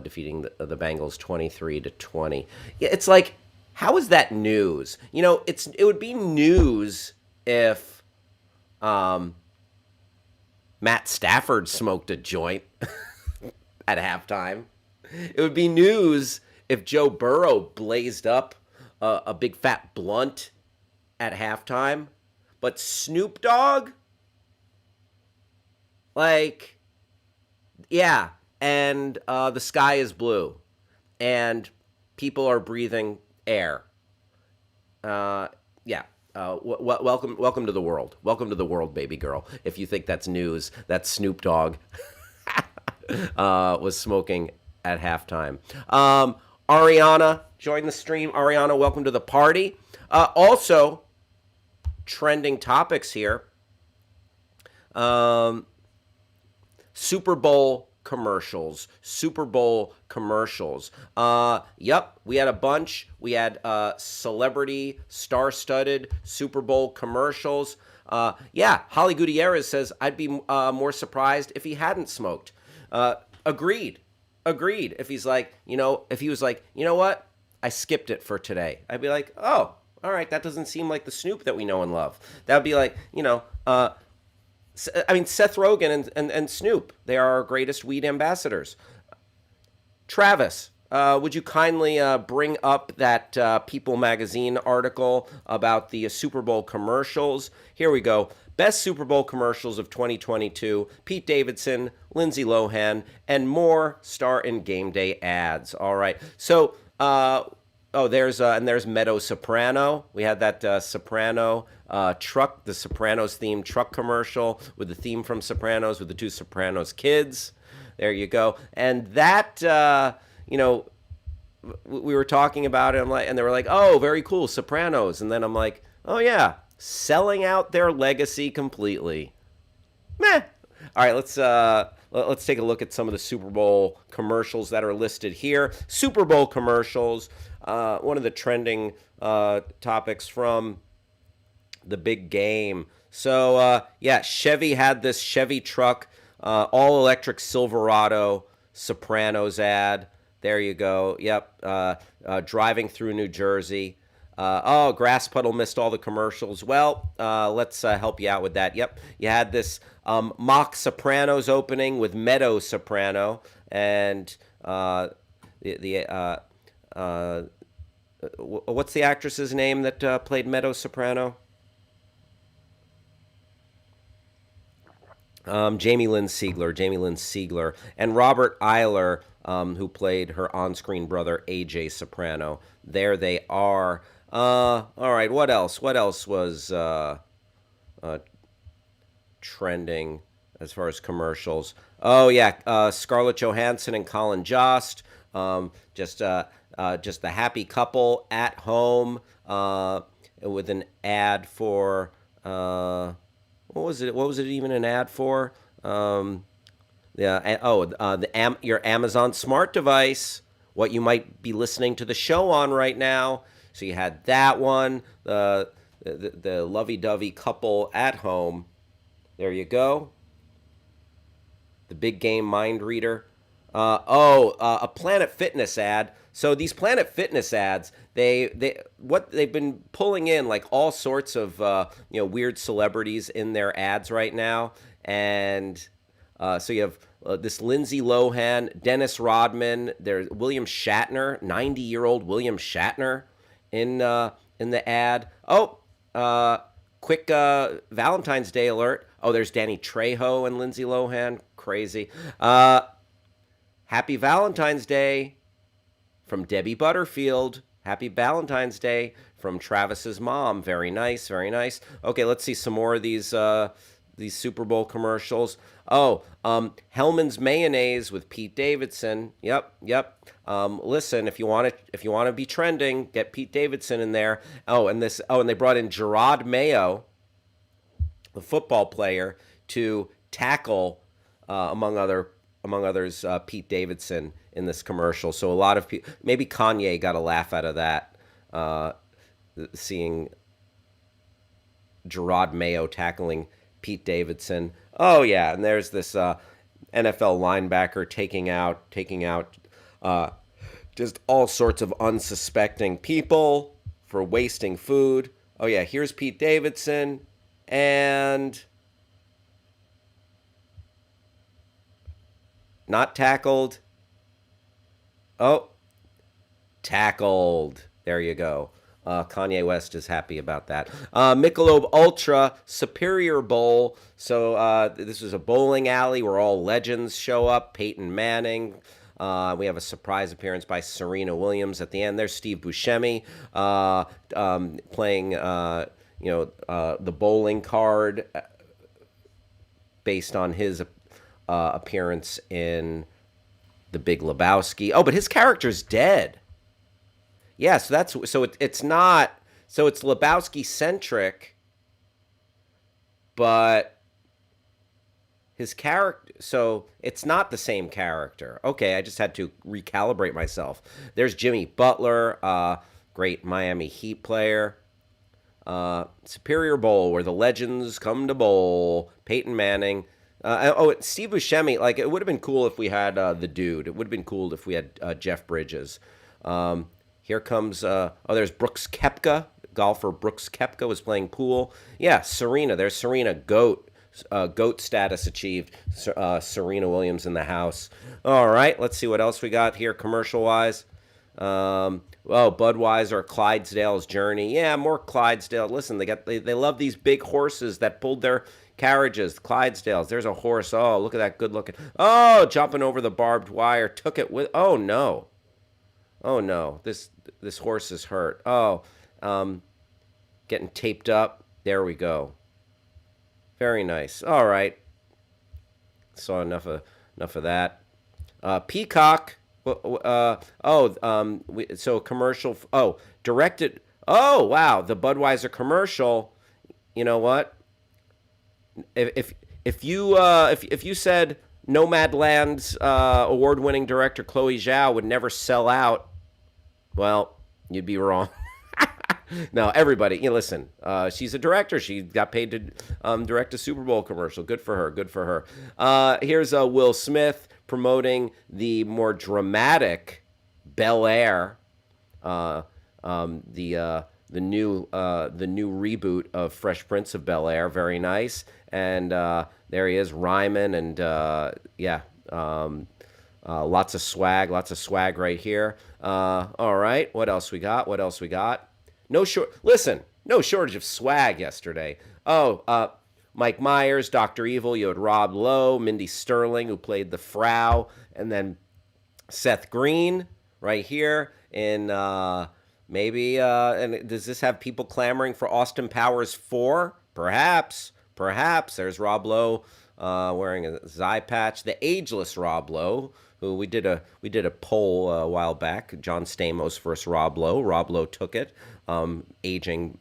defeating the Bengals 23-20. Yeah, it's like, how is that news? It would be news if Matt Stafford smoked a joint at halftime. It would be news if Joe Burrow blazed up a big fat blunt at halftime. But Snoop Dogg? Like, yeah. And the sky is blue. And people are breathing air. Yeah. Welcome to the world. Welcome to the world, baby girl. If you think that's news, that Snoop Dogg was smoking at halftime. Ariana joined the stream. Ariana, welcome to the party. Also, trending topics here. Super Bowl commercials. Yep, we had a bunch. We had celebrity, star-studded Super Bowl commercials. Yeah, Holly Gutierrez says, I'd be more surprised if he hadn't smoked. Agreed. If he's like, if he was like, you know what? I skipped it for today. I'd be like, oh, all right, that doesn't seem like the Snoop that we know and love. That would be like, Seth Rogen and Snoop, they are our greatest weed ambassadors. Travis, would you kindly bring up that People magazine article about the Super Bowl commercials? Here we go. Best Super Bowl commercials of 2022. Pete Davidson, Lindsay Lohan, and more star in game day ads. All right. So, there's Meadow Soprano. We had that Soprano truck, the Sopranos themed truck commercial with the theme from Sopranos with the two Sopranos kids. There you go. And that, we were talking about it, and they were like, oh, very cool, Sopranos. And then I'm like, oh yeah, selling out their legacy completely. Meh. All right, let's take a look at some of the Super Bowl commercials that are listed here. Super Bowl commercials, one of the trending topics from the big game. So, Chevy had this Chevy truck, all-electric Silverado Sopranos ad. There you go. Yep, driving through New Jersey. Grass Puddle missed all the commercials. Well, let's help you out with that. Yep, you had this mock Sopranos opening with Meadow Soprano, and what's the actress's name that played Meadow Soprano? Jamie Lynn Siegler, and Robert Eiler, who played her on-screen brother AJ Soprano. There they are. All right, what else? What else was trending as far as commercials? Oh yeah, Scarlett Johansson and Colin Jost. Just the happy couple at home with an ad for what was it? What was it even an ad for? Your Amazon smart device. What you might be listening to the show on right now. So you had that one. The lovey-dovey couple at home. There you go. The big game mind reader. A Planet Fitness ad. So these Planet Fitness ads, they've been pulling in like all sorts of weird celebrities in their ads right now, and so you have this Lindsay Lohan, Dennis Rodman, there's William Shatner, 90-year-old William Shatner in the ad. Quick Valentine's Day alert. Oh, there's Danny Trejo and Lindsay Lohan. Crazy. Happy Valentine's Day from Debbie Butterfield. Happy Valentine's Day from Travis's mom. Very nice, very nice. Okay, let's see some more of these Super Bowl commercials. Hellman's mayonnaise with Pete Davidson. Yep. Listen, if you want to be trending, get Pete Davidson in there. And they brought in Gerard Mayo, the football player, to tackle among others, Pete Davidson in this commercial. So a lot of people, maybe Kanye got a laugh out of that, seeing Gerard Mayo tackling Pete Davidson. Oh yeah, and there's this NFL linebacker taking out just all sorts of unsuspecting people for wasting food. Oh yeah, here's Pete Davidson and not tackled. Oh, tackled. There you go. Kanye West is happy about that. Michelob Ultra Superior Bowl. So this is a bowling alley where all legends show up. Peyton Manning. We have a surprise appearance by Serena Williams at the end. There's Steve Buscemi playing, the bowling card based on his appearance in The Big Lebowski. Oh, but his character's dead. Yeah, so it's Lebowski centric, but his character, so it's not the same character. Okay, I just had to recalibrate myself. There's Jimmy Butler, great Miami Heat player. Superior Bowl, where the legends come to bowl. Peyton Manning. Steve Buscemi. Like, it would have been cool if we had the dude. It would have been cool if we had Jeff Bridges. Here comes, there's Brooks Koepka. Golfer Brooks Koepka was playing pool. Yeah, Serena. There's Serena, GOAT. GOAT status achieved. Serena Williams in the house. All right, let's see what else we got here commercial-wise. Budweiser, Clydesdale's Journey. Yeah, more Clydesdale. Listen, they love these big horses that pulled their carriages. Clydesdales. There's a horse. Oh, look at that good looking. Oh, jumping over the barbed wire. Took it with. Oh no. This horse is hurt. Oh, getting taped up. There we go. Very nice. All right. Saw enough of that. Peacock. So commercial. Directed. Oh wow, the Budweiser commercial. You know what? If you said Nomadland's award-winning director Chloe Zhao would never sell out, well, you'd be wrong. No, everybody, listen. She's a director. She got paid to direct a Super Bowl commercial. Good for her. Good for her. Here's Will Smith promoting the more dramatic Bel Air, the new reboot of Fresh Prince of Bel Air. Very nice. And there he is, rhyming, and lots of swag right here. All right, what else we got? No shortage of swag yesterday. Mike Myers, Dr. Evil. You had Rob Lowe, Mindy Sterling, who played the Frau, and then Seth Green right here in maybe. And does this have people clamoring for Austin Powers 4? Perhaps. There's Rob Lowe wearing a Zai patch. The ageless Rob Lowe, who we did a poll a while back. John Stamos versus Rob Lowe. Rob Lowe took it, aging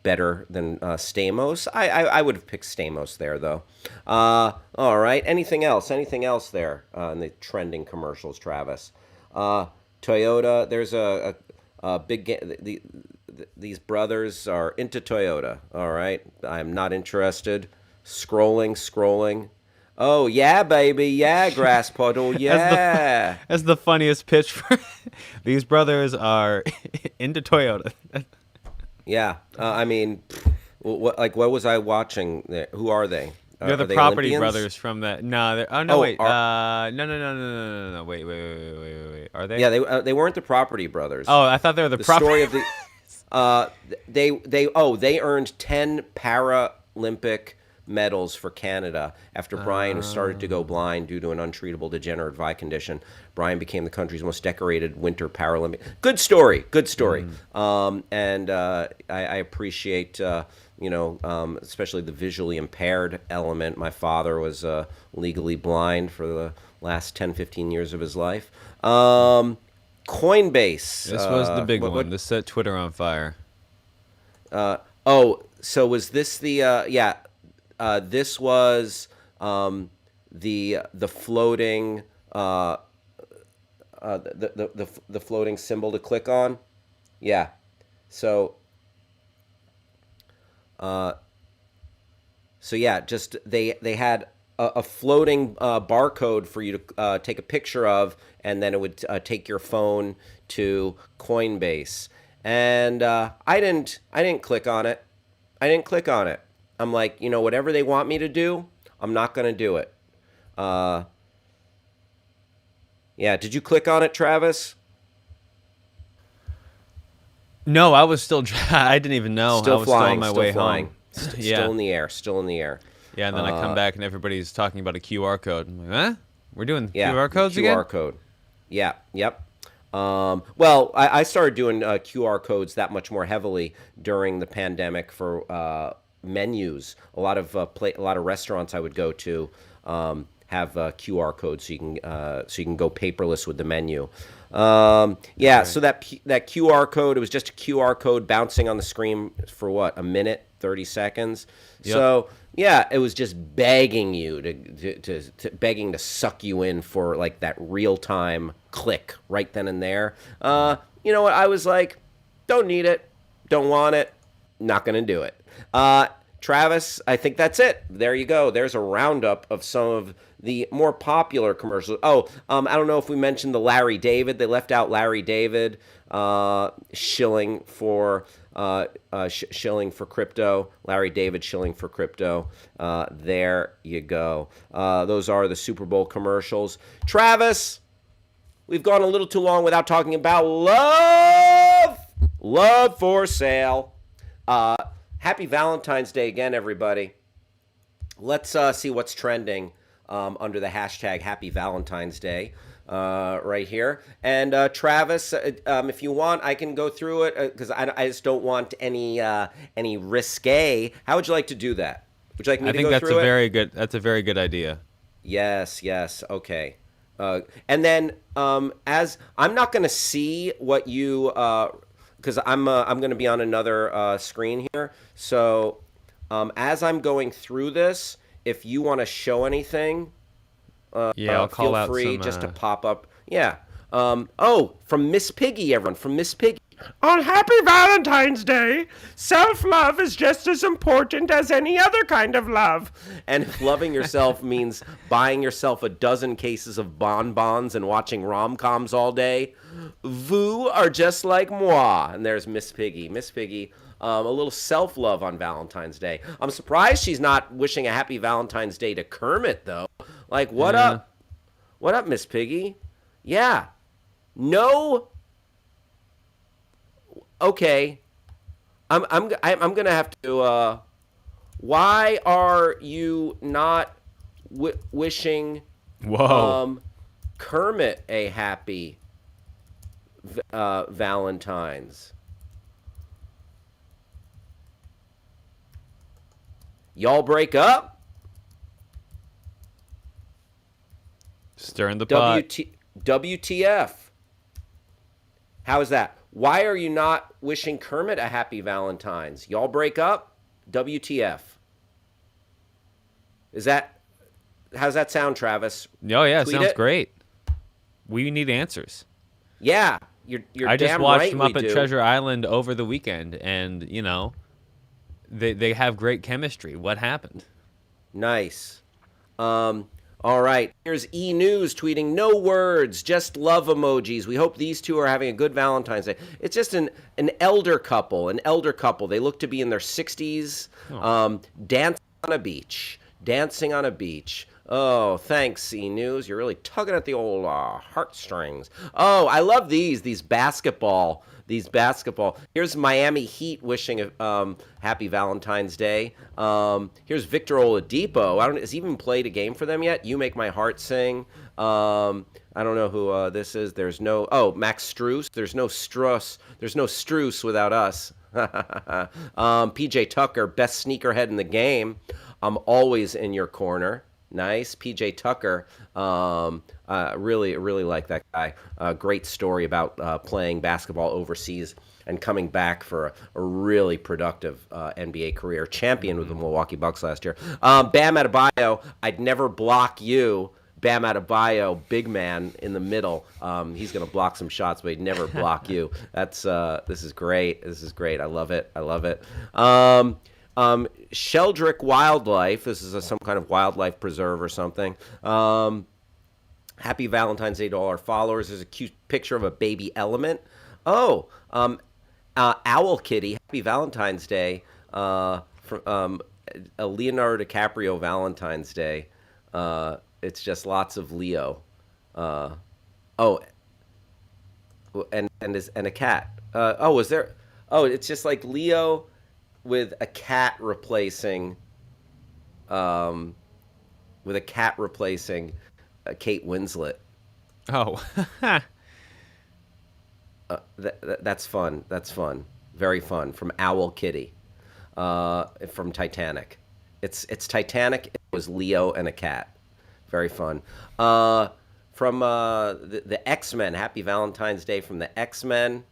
better than Stamos. I would have picked Stamos there, though. All right. Anything else? Anything else there in the trending commercials, Travis? Toyota. There's a big. These brothers are into Toyota. All right. I'm not interested. Scrolling. Oh, yeah, baby. Yeah, grass puddle. Yeah. That's the funniest pitch for these brothers are into Toyota. Yeah. I mean, what was I watching there? Who are they? They're the are they property Olympians? brothers from that. No, oh no, Oh, wait. No. Wait. Are they? Yeah, they weren't the property brothers. Oh, I thought they were the property. Story of the they earned 10 Paralympic medals for Canada after Brian, who started to go blind due to an untreatable degenerative eye condition. Brian became the country's most decorated winter Paralympic. Good story. And I appreciate especially the visually impaired element. My father was legally blind for the last 10, 15 years of his life. Coinbase. This was the big one. This set Twitter on fire. So was this the this was the floating the floating symbol to click on. Yeah. So yeah, just they had a floating barcode for you to take a picture of, and then it would take your phone to Coinbase. And I didn't click on it. I'm like, whatever they want me to do, I'm not going to do it. Yeah, did you click on it, Travis? No, I was still. I didn't even know. Still I was flying, still on my way flying. home. Still in the air. Yeah, and then I come back and everybody's talking about a QR code. I'm like, huh? We're doing QR codes QR again? QR code. Yeah, yep. Well, I started doing QR codes that much more heavily during the pandemic for menus. A lot of restaurants I would go to have QR codes so you can go paperless with the menu. Right. So that QR code, it was just a QR code bouncing on the screen for what, a minute, 30 seconds. Yep. So yeah, it was just begging you begging to suck you in for like that real time click right then and there. You know what? I was like, don't need it, don't want it, not gonna do it. Travis, I think that's it. There you go. There's a roundup of some of the more popular commercials. I don't know if we mentioned the Larry David. They left out Larry David shilling for crypto. Larry David shilling for crypto. There you go. Those are the Super Bowl commercials. Travis, we've gone a little too long without talking about love. Love for sale. Happy Valentine's Day again, everybody. Let's see what's trending under the hashtag Happy Valentine's Day right here. And Travis, if you want, I can go through it because I just don't want any risque. How would you like to do that? Would you like me to go through it? That's a very good idea. Yes. Okay. And then as I'm not going to see what you because I'm going to be on another screen here. So as I'm going through this, if you want to show anything, I'll call feel out free some, just to pop up. Yeah. From Miss Piggy, everyone. From Miss Piggy. On Happy Valentine's Day, self-love is just as important as any other kind of love. And if loving yourself means buying yourself a dozen cases of bonbons and watching rom-coms all day, vous are just like moi. And there's Miss Piggy. Miss Piggy, a little self-love on Valentine's Day. I'm surprised she's not wishing a Happy Valentine's Day to Kermit, though. Like, what up? What up, Miss Piggy? Yeah. No. Okay. I'm gonna have to Why are you not wishing Whoa. Kermit a happy Valentine's? Y'all break up? Stirring the pot. WTF? How is that? Why are you not wishing Kermit a happy Valentine's? Y'all break up? WTF? How's that sound, Travis? Oh yeah, Tweet sounds it. great. We need answers. Yeah, you're I just damn watched right them we up at do. Treasure Island over the weekend, and they have great chemistry. What happened? Nice. All right. Here's E News tweeting, no words, just love emojis. We hope these two are having a good Valentine's Day. It's just an elder couple, They look to be in their 60s, dancing on a beach. Oh, thanks, E News. You're really tugging at the old heartstrings. Oh, I love these basketball. Here's Miami Heat wishing happy Valentine's Day. Here's Victor Oladipo. Has he even played a game for them yet? You make my heart sing. I don't know who this is. There's no. Oh, Max Strus. There's no Strus without us. PJ Tucker, best sneakerhead in the game. I'm always in your corner. Nice. PJ Tucker. Really like that guy. Great story about playing basketball overseas and coming back for a really productive NBA career. Champion with the Milwaukee Bucks last year. Bam Adebayo, I'd never block you. Bam Adebayo, big man in the middle. He's going to block some shots, but he'd never block you. This is great. I love it. Sheldrick Wildlife. This is some kind of wildlife preserve or something. Happy Valentine's Day to all our followers. There's a cute picture of a baby elephant. Oh, Owl Kitty. Happy Valentine's Day. From a Leonardo DiCaprio Valentine's Day. It's just lots of Leo. And a cat. Was there? Oh, it's just like Leo with a cat replacing Kate Winslet. Oh. That's fun. Very fun. From Owl Kitty, from Titanic. It's Titanic. It was Leo and a cat. Very fun. From the X-Men. Happy Valentine's Day from the X-Men.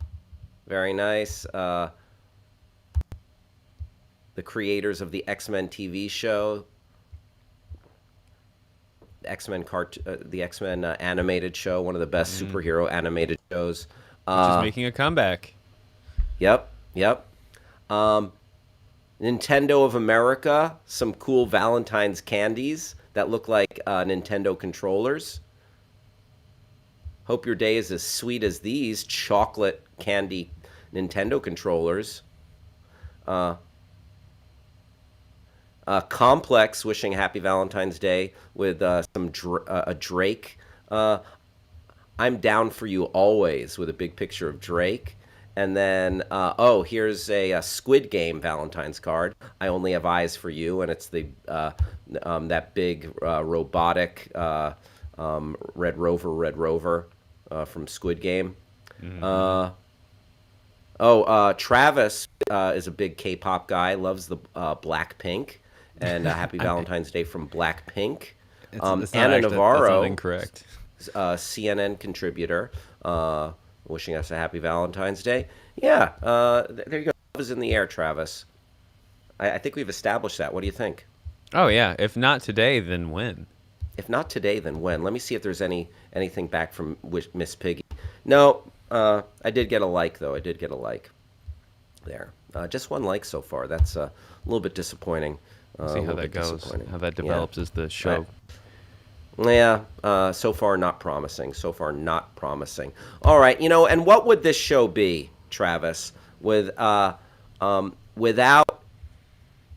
Very nice. The creators of the X-Men TV show. The X-Men animated show, one of the best superhero animated shows. Which is making a comeback. Yep. Nintendo of America, some cool Valentine's candies that look like Nintendo controllers. Hope your day is as sweet as these chocolate candy Nintendo controllers. Complex wishing happy Valentine's Day with a Drake. I'm down for you always with a big picture of Drake. And then, here's a Squid Game Valentine's card. I only have eyes for you, and it's the that big robotic Red Rover from Squid Game. Travis is a big K-pop guy, loves the Blackpink, and happy Valentine's Day from Blackpink. Anna Navarro, that's incorrect. CNN contributor, wishing us a happy Valentine's Day. Yeah, there you go. Love is in the air, Travis. I think we've established that. What do you think? Oh yeah. If not today, then when? If not today, then when? Let me see if there's anything back from Miss Piggy. No, I did get a like, though. There. Just one like so far. That's a little bit disappointing. See how that goes, how that develops as the show. Yeah, so far not promising. All right, and what would this show be, Travis, without a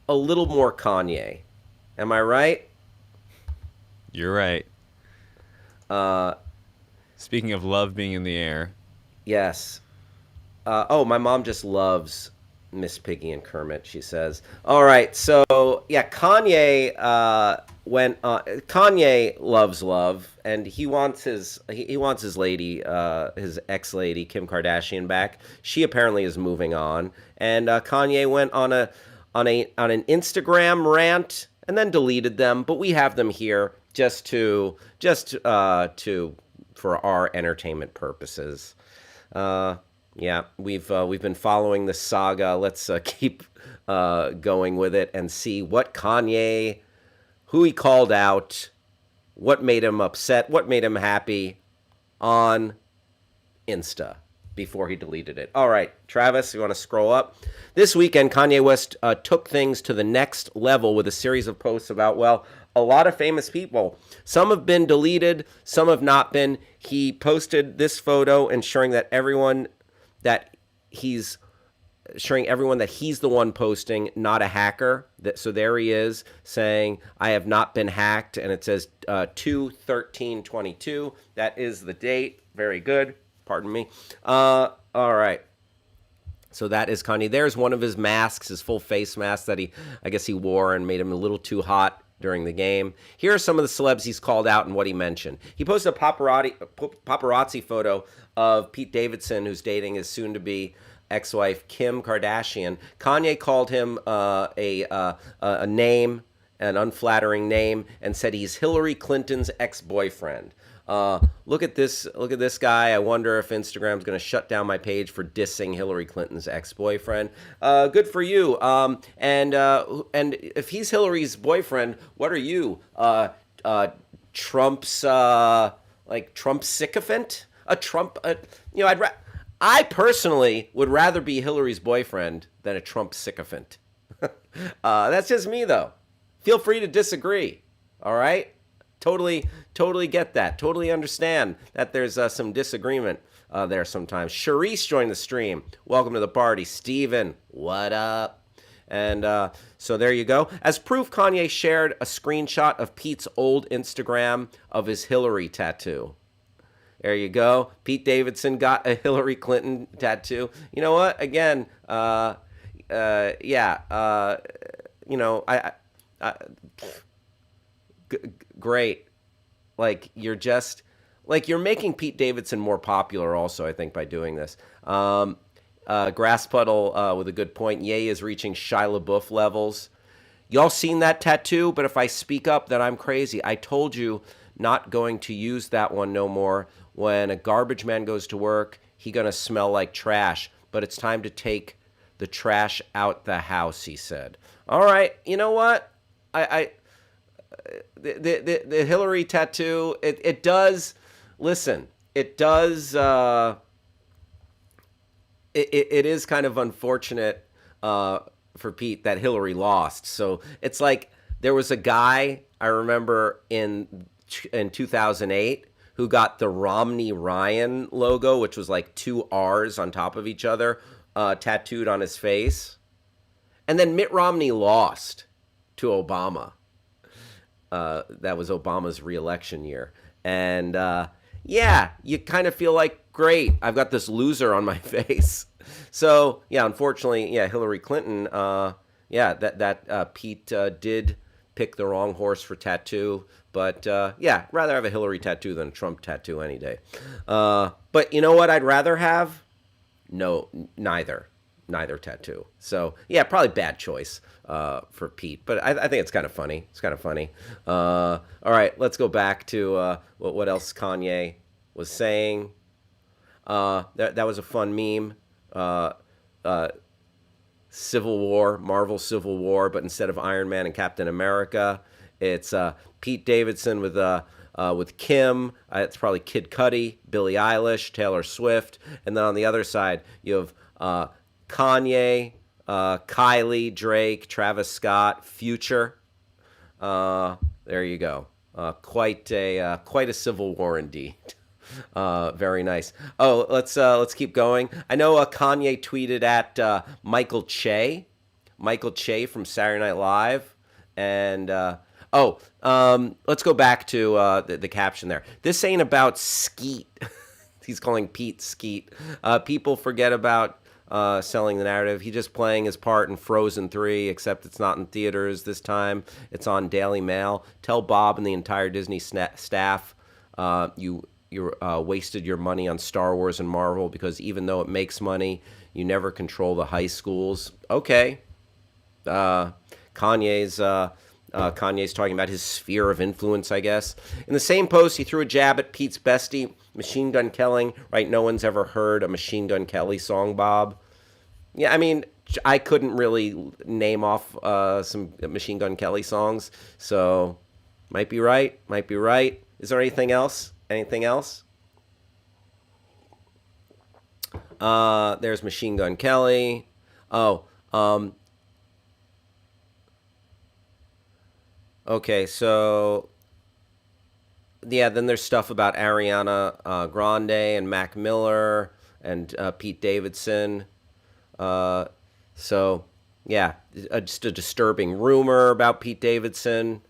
little more Kanye? Am I right? You're right. Speaking of love being in the air. Yes. My mom just loves Miss Piggy and Kermit, she says. All right, so yeah, Kanye Kanye loves love, and he wants his lady, his ex lady Kim Kardashian back. She apparently is moving on, and Kanye went on an Instagram rant and then deleted them. But we have them here just to for our entertainment purposes. Yeah, we've been following the saga. Let's keep going with it and see what Kanye, who he called out, what made him upset, what made him happy on Insta before he deleted it. All right, Travis, you want to scroll up? This weekend, Kanye West took things to the next level with a series of posts about, well, a lot of famous people. Some have been deleted, some have not been. He posted this photo ensuring that he's the one posting, not a hacker. So there he is saying, I have not been hacked. And it says 2/13/22. That is the date. Very good. Pardon me. All right. So that is Kanye. There's one of his masks, his full face mask that I guess he wore and made him a little too hot during the game. Here are some of the celebs he's called out and what he mentioned. He posted a paparazzi photo of Pete Davidson, who's dating his soon-to-be ex-wife Kim Kardashian. Kanye called him a name, an unflattering name, and said he's Hillary Clinton's ex-boyfriend. Look at this guy. I wonder if Instagram's going to shut down my page for dissing Hillary Clinton's ex-boyfriend. Good for you. And if he's Hillary's boyfriend, what are you? Trump's Trump sycophant? I personally would rather be Hillary's boyfriend than a Trump sycophant. That's just me, though. Feel free to disagree. All right? Totally get that. Totally understand that there's some disagreement there sometimes. Charisse joined the stream. Welcome to the party. Steven, what up? And so there you go. As proof, Kanye shared a screenshot of Pete's old Instagram of his Hillary tattoo. There you go. Pete Davidson got a Hillary Clinton tattoo. You know what? Again, great. Like, you're making Pete Davidson more popular also, I think, by doing this. Grass Puddle with a good point. Ye is reaching Shia LaBeouf levels. Y'all seen that tattoo? But if I speak up, then I'm crazy. I told you not going to use that one no more. When a garbage man goes to work, he gonna smell like trash. But it's time to take the trash out the house, he said. All right, you know what? The Hillary tattoo, it does, listen, it does, it is kind of unfortunate for Pete that Hillary lost. So it's like there was a guy I remember in 2008 who got the Romney Ryan logo, which was like two R's on top of each other, tattooed on his face. And then Mitt Romney lost to Obama. That was Obama's re-election year. And yeah, you kind of feel like, great, I've got this loser on my face. So yeah, unfortunately, yeah, Hillary Clinton, that Pete did pick the wrong horse for tattoo. But yeah, rather have a Hillary tattoo than a Trump tattoo any day. But you know what I'd rather have? No, neither tattoo. So yeah, probably bad choice for Pete. But I think it's kind of funny. It's kind of funny. All right, let's go back to what else Kanye was saying. That was a fun meme. Civil War, Marvel Civil War, but instead of Iron Man and Captain America, it's Pete Davidson with Kim. It's probably Kid Cudi, Billie Eilish, Taylor Swift, and then on the other side you have Kanye, Kylie, Drake, Travis Scott, Future. There you go. Quite a civil war indeed. Very nice. Oh, let's keep going. I know Kanye tweeted at Michael Che from Saturday Night Live, and let's go back to the caption there. This ain't about Skeet. He's calling Pete Skeet. People forget about selling the narrative. He's just playing his part in Frozen 3, except it's not in theaters this time. It's on Daily Mail. Tell Bob and the entire Disney staff you wasted your money on Star Wars and Marvel because even though it makes money, you never control the high schools. Okay. Kanye's talking about his sphere of influence, I guess. In the same post, he threw a jab at Pete's bestie, Machine Gun Kelly. Right? No one's ever heard a Machine Gun Kelly song, Bob. Yeah, I mean, I couldn't really name off some Machine Gun Kelly songs, so might be right. Might be right. Is there anything else? Anything else? There's Machine Gun Kelly. Oh, okay, so yeah, then there's stuff about Ariana Grande and Mac Miller and Pete Davidson. So yeah, just a disturbing rumor about Pete Davidson.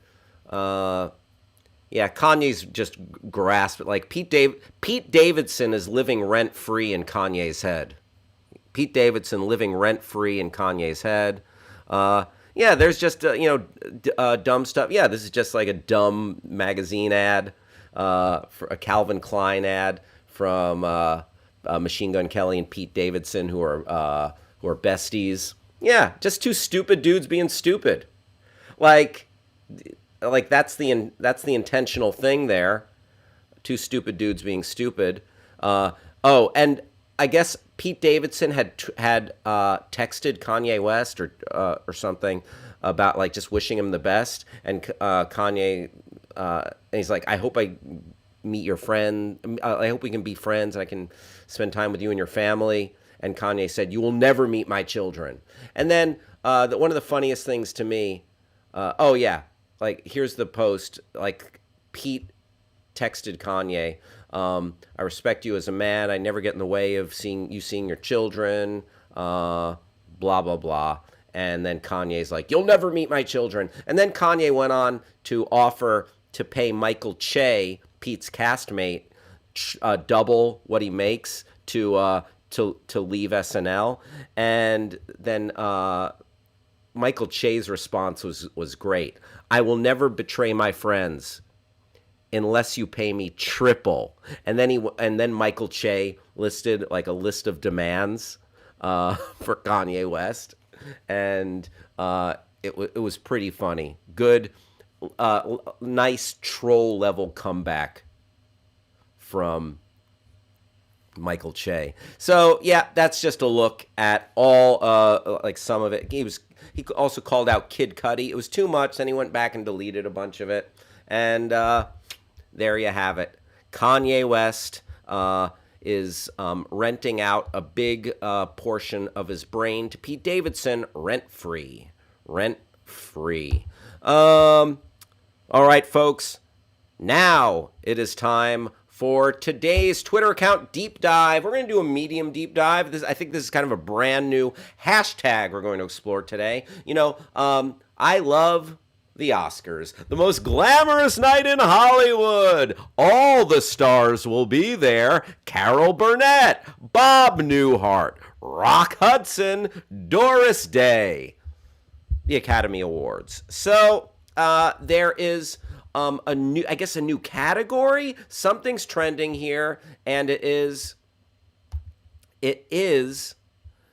Yeah, Kanye's just grasped it. Like Pete Davidson is living rent free in Kanye's head. Pete Davidson living rent free in Kanye's head. Yeah, there's just dumb stuff. Yeah, this is just like a dumb magazine ad, for a Calvin Klein ad from Machine Gun Kelly and Pete Davidson, who are besties. Yeah, just two stupid dudes being stupid. Like that's the intentional thing there. Two stupid dudes being stupid. And I guess Pete Davidson had texted Kanye West or something about like just wishing him the best, and Kanye and he's like, I hope I meet your friend. I hope we can be friends and I can spend time with you and your family. And Kanye said, you will never meet my children. And then one of the funniest things to me, like here's the post, like Pete texted Kanye, I respect you as a man. I never get in the way of seeing your children, blah, blah, blah. And then Kanye's like, you'll never meet my children. And then Kanye went on to offer to pay Michael Che, Pete's castmate, double what he makes to leave SNL. And then Michael Che's response was great. I will never betray my friends unless you pay me triple. And then Michael Che listed like a list of demands for Kanye West, and it was pretty funny. Good, nice troll level comeback from Michael Che. So yeah, that's just a look at all like some of it. He also called out Kid Cudi. It was too much. Then he went back and deleted a bunch of it. And there you have it. Kanye West is renting out a big portion of his brain to Pete Davidson, rent free. All right, folks. Now it is time for today's Twitter account deep dive. We're going to do a medium deep dive. I think this is kind of a brand new hashtag we're going to explore today. I love the Oscars, the most glamorous night in Hollywood. All the stars will be there. Carol Burnett, Bob Newhart, Rock Hudson, Doris Day. The Academy Awards. So there is a new category. Something's trending here, and it is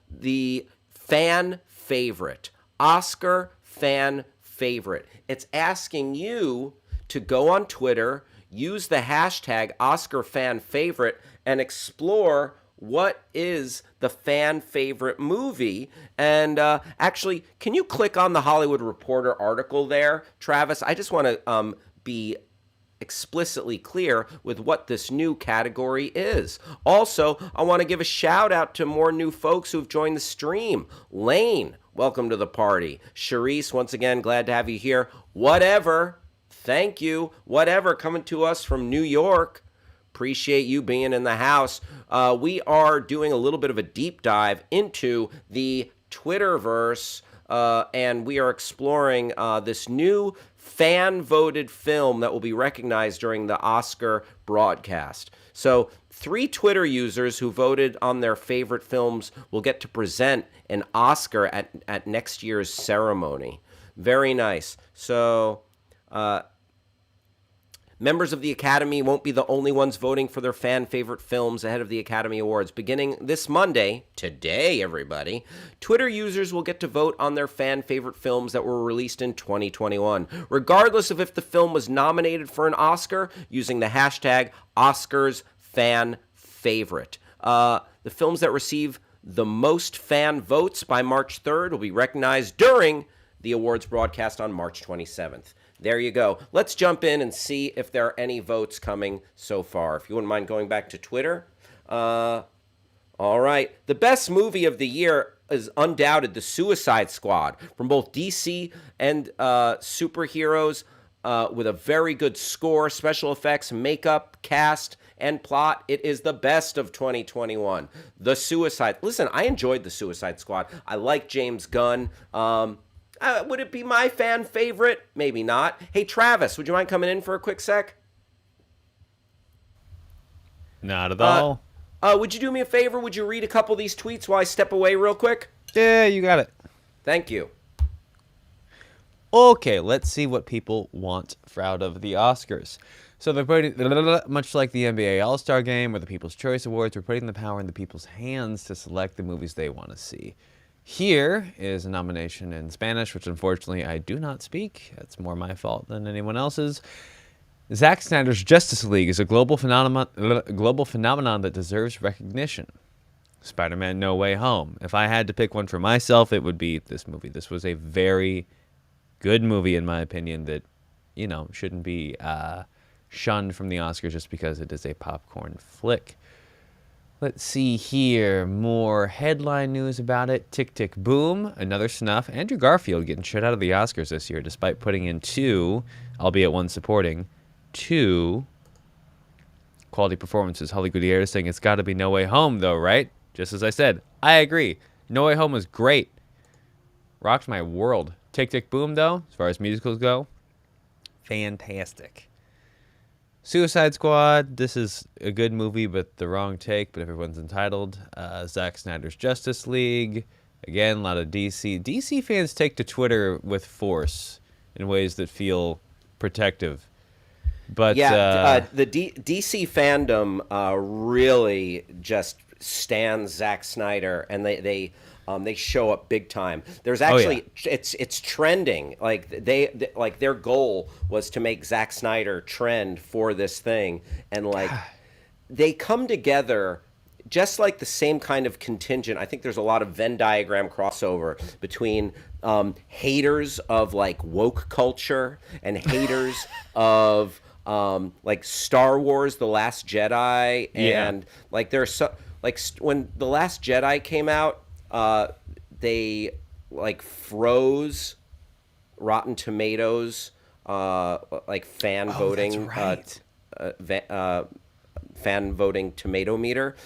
the fan favorite, Oscar fan favorite. It's asking you to go on Twitter, use the hashtag Oscar fan favorite, and explore what is the fan favorite movie. And actually, can you click on the Hollywood Reporter article there, Travis? I just want to be explicitly clear with what this new category is. Also, I want to give a shout out to more new folks who've joined the stream. Lane, welcome to the party. Charisse, once again, glad to have you here. Whatever, thank you. Whatever, coming to us from New York. Appreciate you being in the house. We are doing a little bit of a deep dive into the Twitterverse. and we are exploring this new fan-voted film that will be recognized during the Oscar broadcast. So 3 Twitter users who voted on their favorite films will get to present an Oscar at next year's ceremony. Very nice. So members of the Academy won't be the only ones voting for their fan favorite films ahead of the Academy Awards. Beginning this Monday, today, everybody, Twitter users will get to vote on their fan favorite films that were released in 2021, regardless of if the film was nominated for an Oscar, using the hashtag #OscarsFanFavorite. The films that receive the most fan votes by March 3rd will be recognized during the awards broadcast on March 27th. There you go. Let's jump in and see if there are any votes coming so far. If you wouldn't mind going back to Twitter. All right. The best movie of the year is undoubted The Suicide Squad, from both DC and superheroes, with a very good score, special effects, makeup, cast, and plot. It is the best of 2021. Listen, I enjoyed The Suicide Squad. I like James Gunn. Would it be my fan favorite? Maybe not. Hey, Travis, would you mind coming in for a quick sec? Not at all. Would you do me a favor? Would you read a couple of these tweets while I step away real quick? Yeah, you got it. Thank you. Okay, let's see what people want out of the Oscars. So they're putting, much like the NBA All-Star Game or the People's Choice Awards, we're putting the power in the people's hands to select the movies they want to see. Here is a nomination in Spanish, which unfortunately I do not speak. That's more my fault than anyone else's. Zack Snyder's Justice League is a global phenomenon that deserves recognition. Spider-Man No Way Home. If I had to pick one for myself, it would be this movie. This was a very good movie, in my opinion, that, shouldn't be shunned from the Oscars just because it is a popcorn flick. Let's see here. More headline news about it. Tick, tick, boom. Another snuff. Andrew Garfield getting shut out of the Oscars this year, despite putting in 2, albeit one supporting, 2 quality performances. Holly Gutierrez saying it's got to be No Way Home, though, right? Just as I said. I agree. No Way Home was great. Rocked my world. Tick, tick, boom, though, as far as musicals go, fantastic. Suicide Squad, this is a good movie, but the wrong take, but everyone's entitled. Zack Snyder's Justice League. Again, a lot of DC. DC fans take to Twitter with force in ways that feel protective. But the DC fandom really just stands Zack Snyder, and they show up big time. There's actually it's trending. Like their goal was to make Zack Snyder trend for this thing, and they come together just like the same kind of contingent. I think there's a lot of Venn diagram crossover between haters of woke culture and haters of Star Wars: The Last Jedi, and there's so when The Last Jedi came out. They froze Rotten Tomatoes fan voting. That's right. Fan voting tomato meter,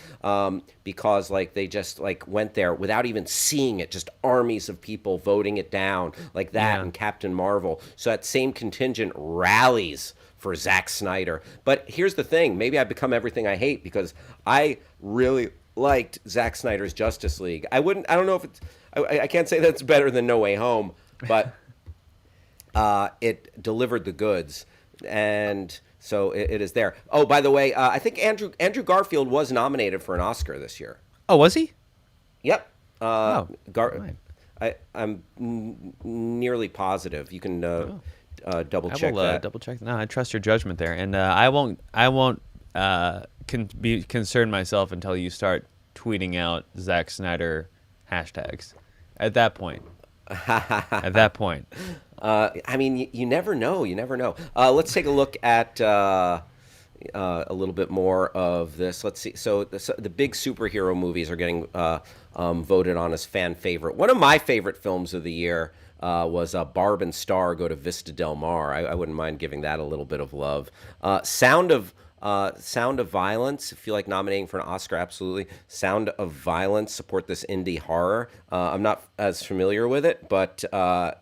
because they just went there without even seeing it, just armies of people voting it down and Captain Marvel. So that same contingent rallies for Zack Snyder. But here's the thing, maybe I become everything I hate because I really liked Zack Snyder's Justice League. I don't know if it's, I can't say that it's better than No Way Home, but it delivered the goods, and so it is there. Oh, by the way, I think Andrew Garfield was nominated for an Oscar this year. Oh, was he? Yep. Right. I'm nearly positive. You can double check I will, that. double check. No, I trust your judgment there, and I won't be concerned myself until you start tweeting out Zack Snyder hashtags. At that point. I mean, you never know. You never know. Let's take a look at a little bit more of this. Let's see. So the big superhero movies are getting voted on as fan favorite. One of my favorite films of the year was Barb and Star Go to Vista Del Mar. I wouldn't mind giving that a little bit of love. Sound of Sound of Violence. If you like nominating for an Oscar, absolutely. Sound of Violence. Support this indie horror. I'm not as familiar with it, but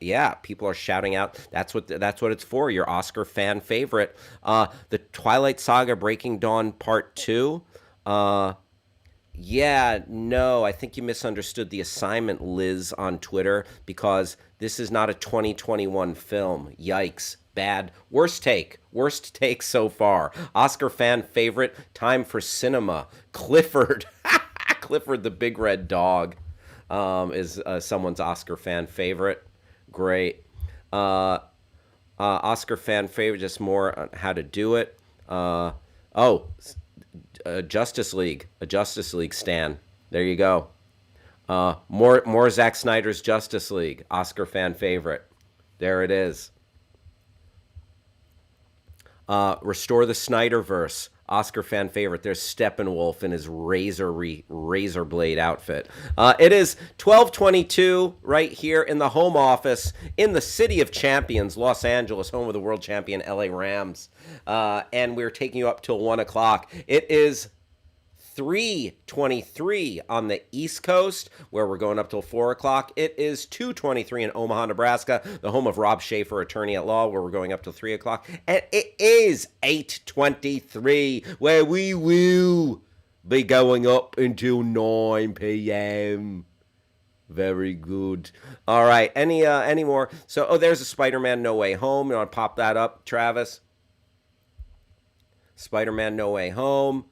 yeah, people are shouting out. That's what it's for. Your Oscar fan favorite. The Twilight Saga: Breaking Dawn Part 2. Yeah, no, I think you misunderstood the assignment, Liz, on Twitter, because this is not a 2021 film. Yikes. Bad. Worst take so far. Oscar fan favorite. Time for cinema. Clifford. Clifford the Big Red Dog is someone's Oscar fan favorite. Great. Oscar fan favorite, just more on how to do it. A Justice League stan. There you go. More Zack Snyder's Justice League. Oscar fan favorite. There it is. Restore the Snyderverse. Oscar fan favorite. There's Steppenwolf in his razor blade outfit. It is 12:22 right here in the home office in the city of champions, Los Angeles, home of the world champion LA Rams. And we're taking you up till 1 o'clock. It is 3:23 on the East Coast, where we're going up till 4 o'clock. It is 2:23 in Omaha, Nebraska, the home of Rob Schaefer, attorney at law, where we're going up till 3 o'clock. And it is 8:23, where we will be going up until 9 p.m. Very good. All right. Any more? So, there's a Spider-Man No Way Home. You want to pop that up, Travis? Spider-Man No Way Home.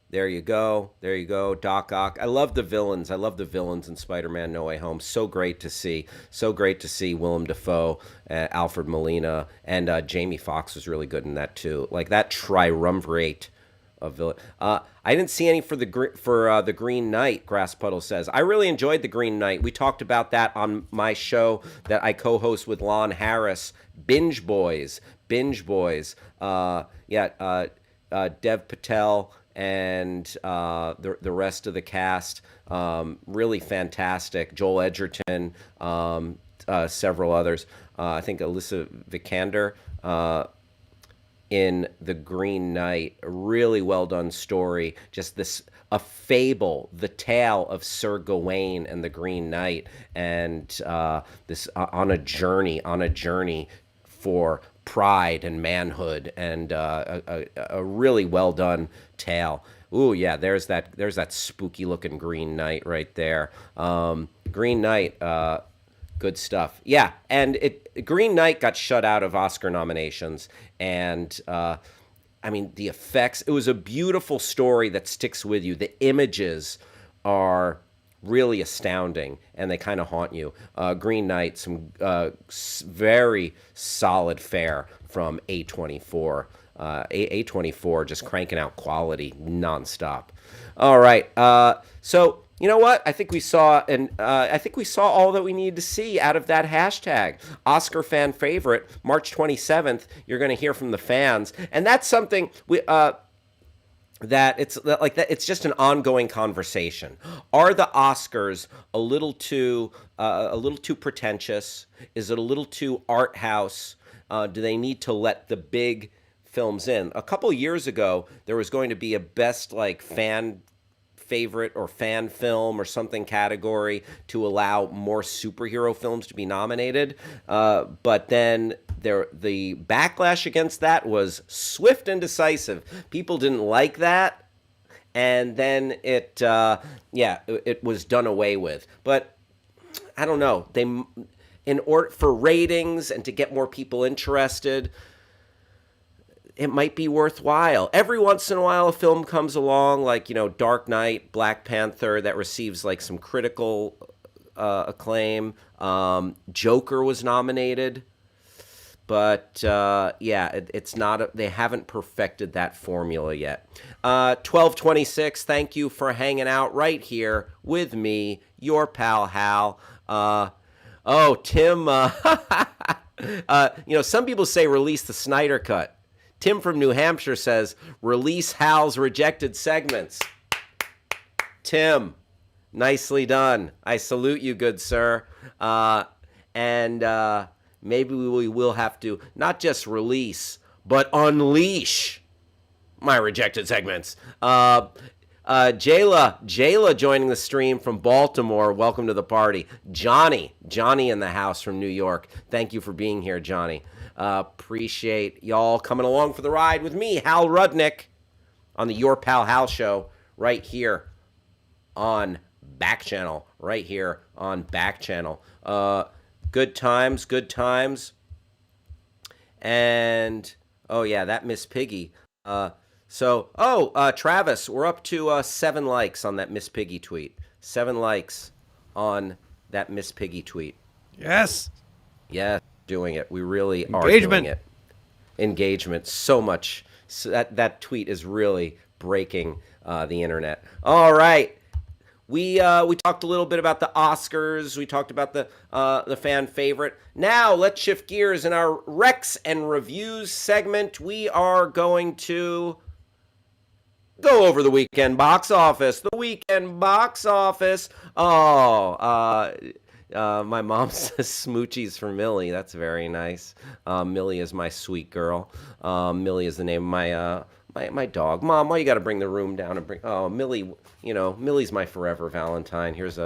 There you go. Doc Ock. I love the villains. In Spider-Man No Way Home. So great to see. Willem Dafoe, Alfred Molina, and Jamie Foxx was really good in that too. Like that triumvirate of villain. I didn't see any for the Green Knight. Grass Puddle says I really enjoyed the Green Knight. We talked about that on my show that I co-host with Lon Harris. Binge Boys. Dev Patel and the rest of the cast, really fantastic. Joel Edgerton, several others. I think Alyssa Vikander in The Green Knight. A really well done story. Just a fable, the tale of Sir Gawain and the Green Knight, and this on a journey for pride and manhood, and a really well done tale. Ooh, yeah, there's that spooky looking Green Knight right there. Green Knight, good stuff. Yeah, and Green Knight got shut out of Oscar nominations, and I mean the effects. It was a beautiful story that sticks with you. The images are really astounding, and they kind of haunt you. Green Knight, some very solid fare from A24. A24 just cranking out quality nonstop. All right, so you know what? I think we saw all that we needed to see out of that hashtag. Oscar fan favorite, March 27th. You're going to hear from the fans, and that's something we. It's just an ongoing conversation. Are the Oscars a little too pretentious? Is it a little too art house? Do they need to let the big films in? A couple years ago, there was going to be a best fan favorite or fan film or something category to allow more superhero films to be nominated, but then the backlash against that was swift and decisive. People didn't like that, and then it was done away with. But I don't know. In order for ratings and to get more people interested, it might be worthwhile. Every once in a while, a film comes along like Dark Knight, Black Panther, that receives some critical acclaim. Joker was nominated. But it's not. They haven't perfected that formula yet. 12:26. Thank you for hanging out right here with me, your pal Hal. Tim. Some people say release the Snyder cut. Tim from New Hampshire says release Hal's rejected segments. Tim, nicely done. I salute you, good sir. Maybe we will have to not just release, but unleash My rejected segments. Jayla joining the stream from Baltimore. Welcome to the party. Johnny in the house from New York. Thank you for being here, Johnny. Appreciate y'all coming along for the ride with me, Hal Rudnick, on the Your Pal Hal show right here on Backchannel. Right here on Backchannel. Good times. And, oh yeah, that Miss Piggy. Travis, we're up to 7 likes on that Miss Piggy tweet. 7 likes on that Miss Piggy tweet. Yes. Yeah, doing it. We really are doing it. Engagement. So much. So that tweet is really breaking the internet. All right. We talked a little bit about the Oscars. We talked about the fan favorite. Now let's shift gears. In our Recs and Reviews segment, we are going to go over the weekend box office. The weekend box office. My mom says smoochies for Millie. That's very nice. Millie is my sweet girl. Millie is the name of my dog. Mom, why you got to bring the room down and bring? Oh, Millie. Millie's my forever Valentine. Here's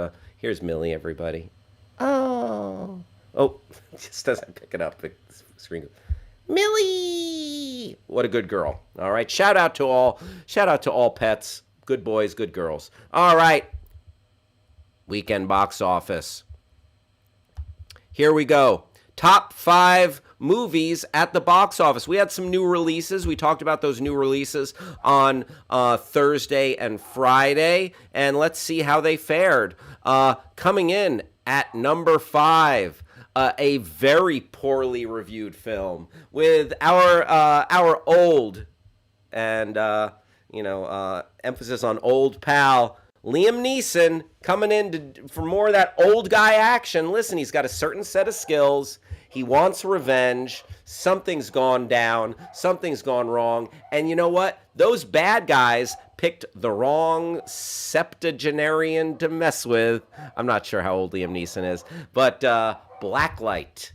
Millie, everybody. Oh, just doesn't pick it up. The screen. Millie, what a good girl. All right, shout out to all pets, good boys, good girls. All right, weekend box office. Here we go. Top 5 movies at the box office. We had some new releases. We talked about those new releases on Thursday and Friday, and let's see how they fared. Coming in at number 5, a very poorly reviewed film with our old and emphasis on old pal Liam Neeson coming in for more of that old guy action. Listen, he's got a certain set of skills. He wants revenge. Something's gone down. Something's gone wrong. And you know what? Those bad guys picked the wrong septuagenarian to mess with. I'm not sure how old Liam Neeson is. But Blacklight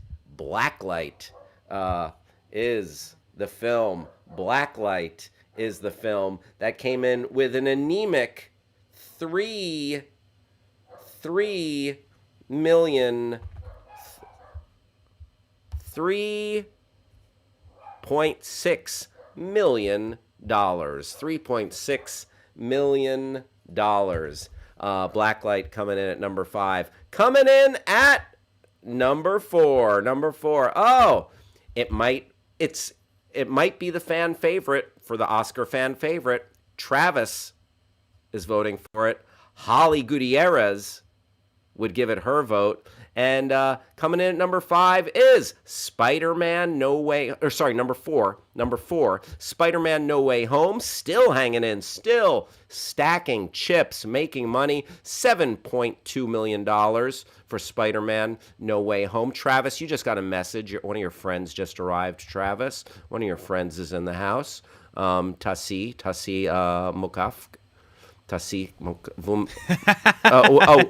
is the film. Blacklight is the film that came in with an anemic 3.6 million $3.6 million. Blacklight coming in at number 5. Coming in at number 4. Oh, it might be the fan favorite for the Oscar fan favorite. Travis is voting for it. Holly Gutierrez would give it her vote. And coming in at number 5 is Spider-Man number 4, Spider-Man No Way Home, still hanging in, still stacking chips, making money, $7.2 million for Spider-Man No Way Home. Travis, you just got a message. One of your friends just arrived, Travis. One of your friends is in the house. Tasi Mokaf. Tasi.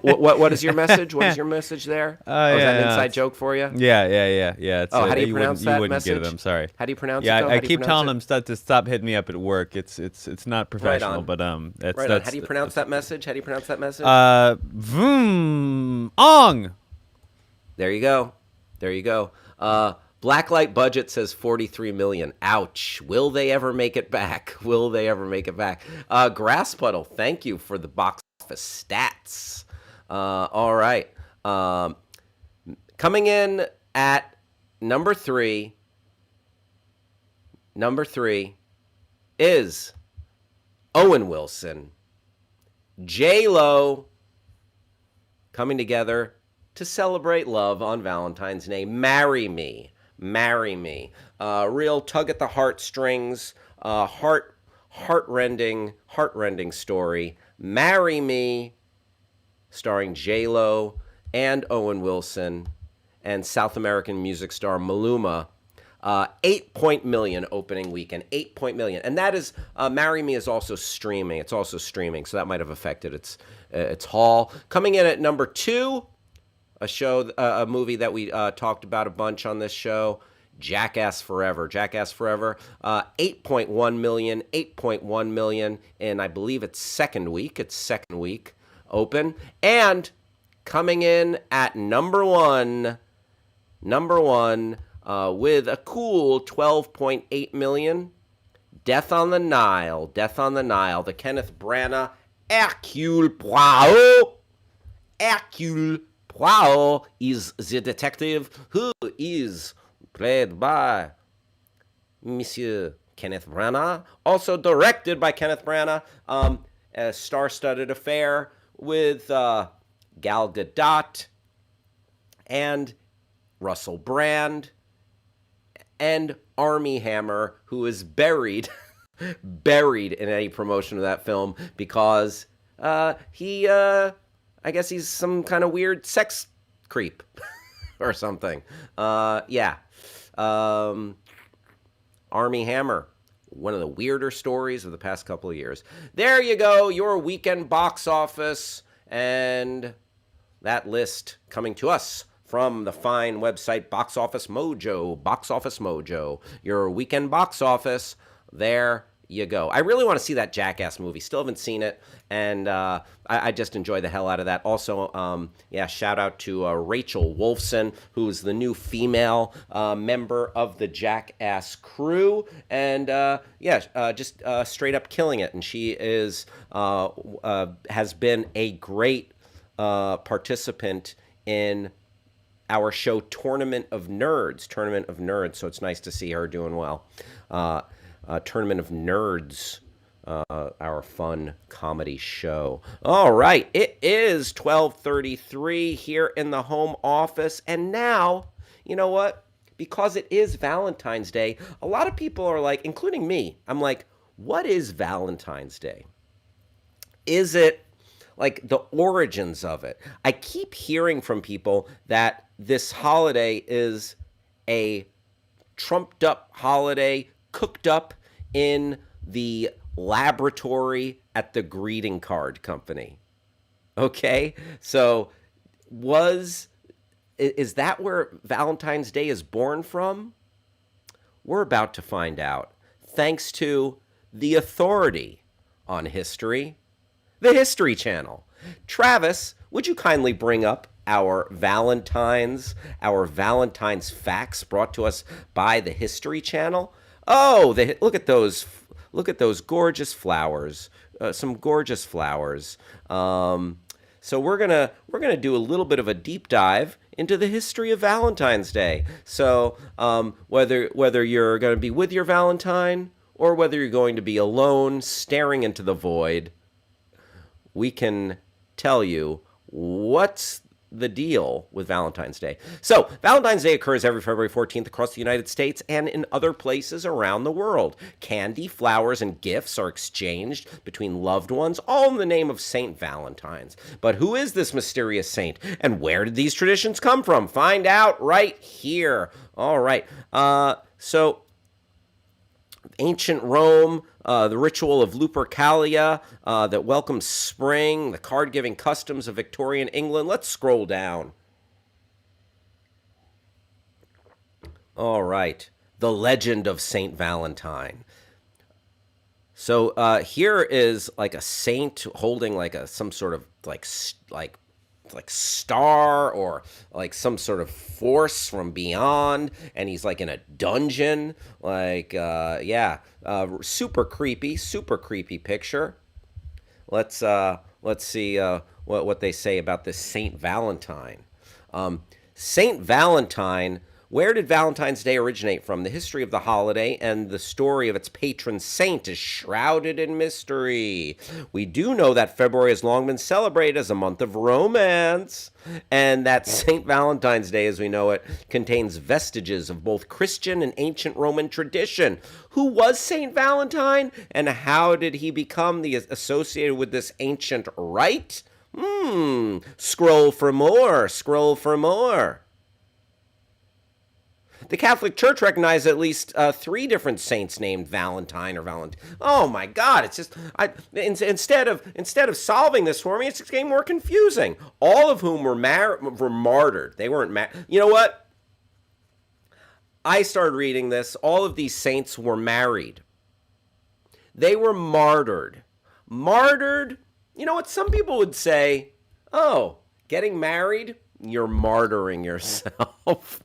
What is your message? What is your message there? Is that an inside joke for you? Yeah. It's, how do you pronounce that You wouldn't message? get it. I'm sorry. How do you pronounce it? Yeah, though? I keep telling them to stop hitting me up at work. It's not professional, but that's right on. How do you pronounce that message? Ong. There you go. Blacklight budget says 43 million. Ouch. Will they ever make it back? Grass Puddle, thank you for the box office stats. All right. Coming in at number 3 is Owen Wilson, J-Lo coming together to celebrate love on Valentine's Day. Marry Me. Real tug at the heartstrings, heartrending story. Marry Me, starring J-Lo and Owen Wilson and South American music star Maluma. 8 million opening weekend, 8 million. And that is, Marry Me is also streaming. It's also streaming, so that might have affected its haul. Coming in at number 2, a movie that we talked about a bunch on this show. Jackass Forever. Jackass Forever, 8.1 million, 8.1 million in, I believe it's second week. It's second week open. And coming in at number one, with a cool 12.8 million, Death on the Nile. Death on the Nile. The Kenneth Branagh Hercule Poirot. Hercule Poirot is the detective who is played by Monsieur Kenneth Branagh, also directed by Kenneth Branagh. A star-studded affair with Gal Gadot and Russell Brand and Armie Hammer, who is buried in any promotion of that film because he I guess he's some kind of weird sex creep or something. Yeah. Armie Hammer, one of the weirder stories of the past couple of years. There you go, your weekend box office, and that list coming to us from the fine website Box Office Mojo. Box Office Mojo, your weekend box office. There you go. I really want to see that Jackass movie. Still haven't seen it, and I just enjoy the hell out of that. Also, shout out to Rachel Wolfson, who's the new female member of the Jackass crew, and just straight up killing it. And she is has been a great participant in our show Tournament of Nerds. So it's nice to see her doing well. Tournament of Nerds, our fun comedy show. All right, it is 12:33 here in the home office, and now, you know what? Because it is Valentine's Day, a lot of people are like, including me, I'm like, what is Valentine's Day? Is it like the origins of it? I keep hearing from people that this holiday is a trumped up holiday cooked up in the laboratory at the greeting card company. Okay? So is that where Valentine's Day is born from? We're about to find out. Thanks to the authority on history, the History Channel. Travis, would you kindly bring up our Valentine's facts brought to us by the History Channel? Oh, look at those gorgeous flowers, some gorgeous flowers. So we're gonna do a little bit of a deep dive into the history of Valentine's Day. So whether you're going to be with your Valentine or whether you're going to be alone staring into the void, we can tell you what's the deal with Valentine's Day. So, Valentine's Day occurs every February 14th across the United States and in other places around the world. Candy, flowers, and gifts are exchanged between loved ones, all in the name of Saint Valentine's. But who is this mysterious saint, and where did these traditions come from? Find out right here. All right. So, ancient Rome, the ritual of Lupercalia that welcomes spring, the card-giving customs of Victorian England. Let's scroll down. All right. The legend of Saint Valentine. So here is like a saint holding like some sort of like star or like some sort of force from beyond, and he's like in a dungeon, super creepy picture. Let's see what they say about this Saint Valentine. Saint Valentine. Where did Valentine's Day originate from? The history of the holiday and the story of its patron saint is shrouded in mystery. We do know that February has long been celebrated as a month of romance, and that St. Valentine's Day, as we know it, contains vestiges of both Christian and ancient Roman tradition. Who was St. Valentine, and how did he become associated with this ancient rite? Scroll for more. The Catholic Church recognized at least 3 different saints named Valentine or Valentine. Oh my God! It's just instead of solving this for me, it's getting more confusing. All of whom were martyred. They weren't married. You know what? I started reading this. All of these saints were married. They were martyred. Martyred, you know what? Some people would say, oh, getting married, you're martyring yourself.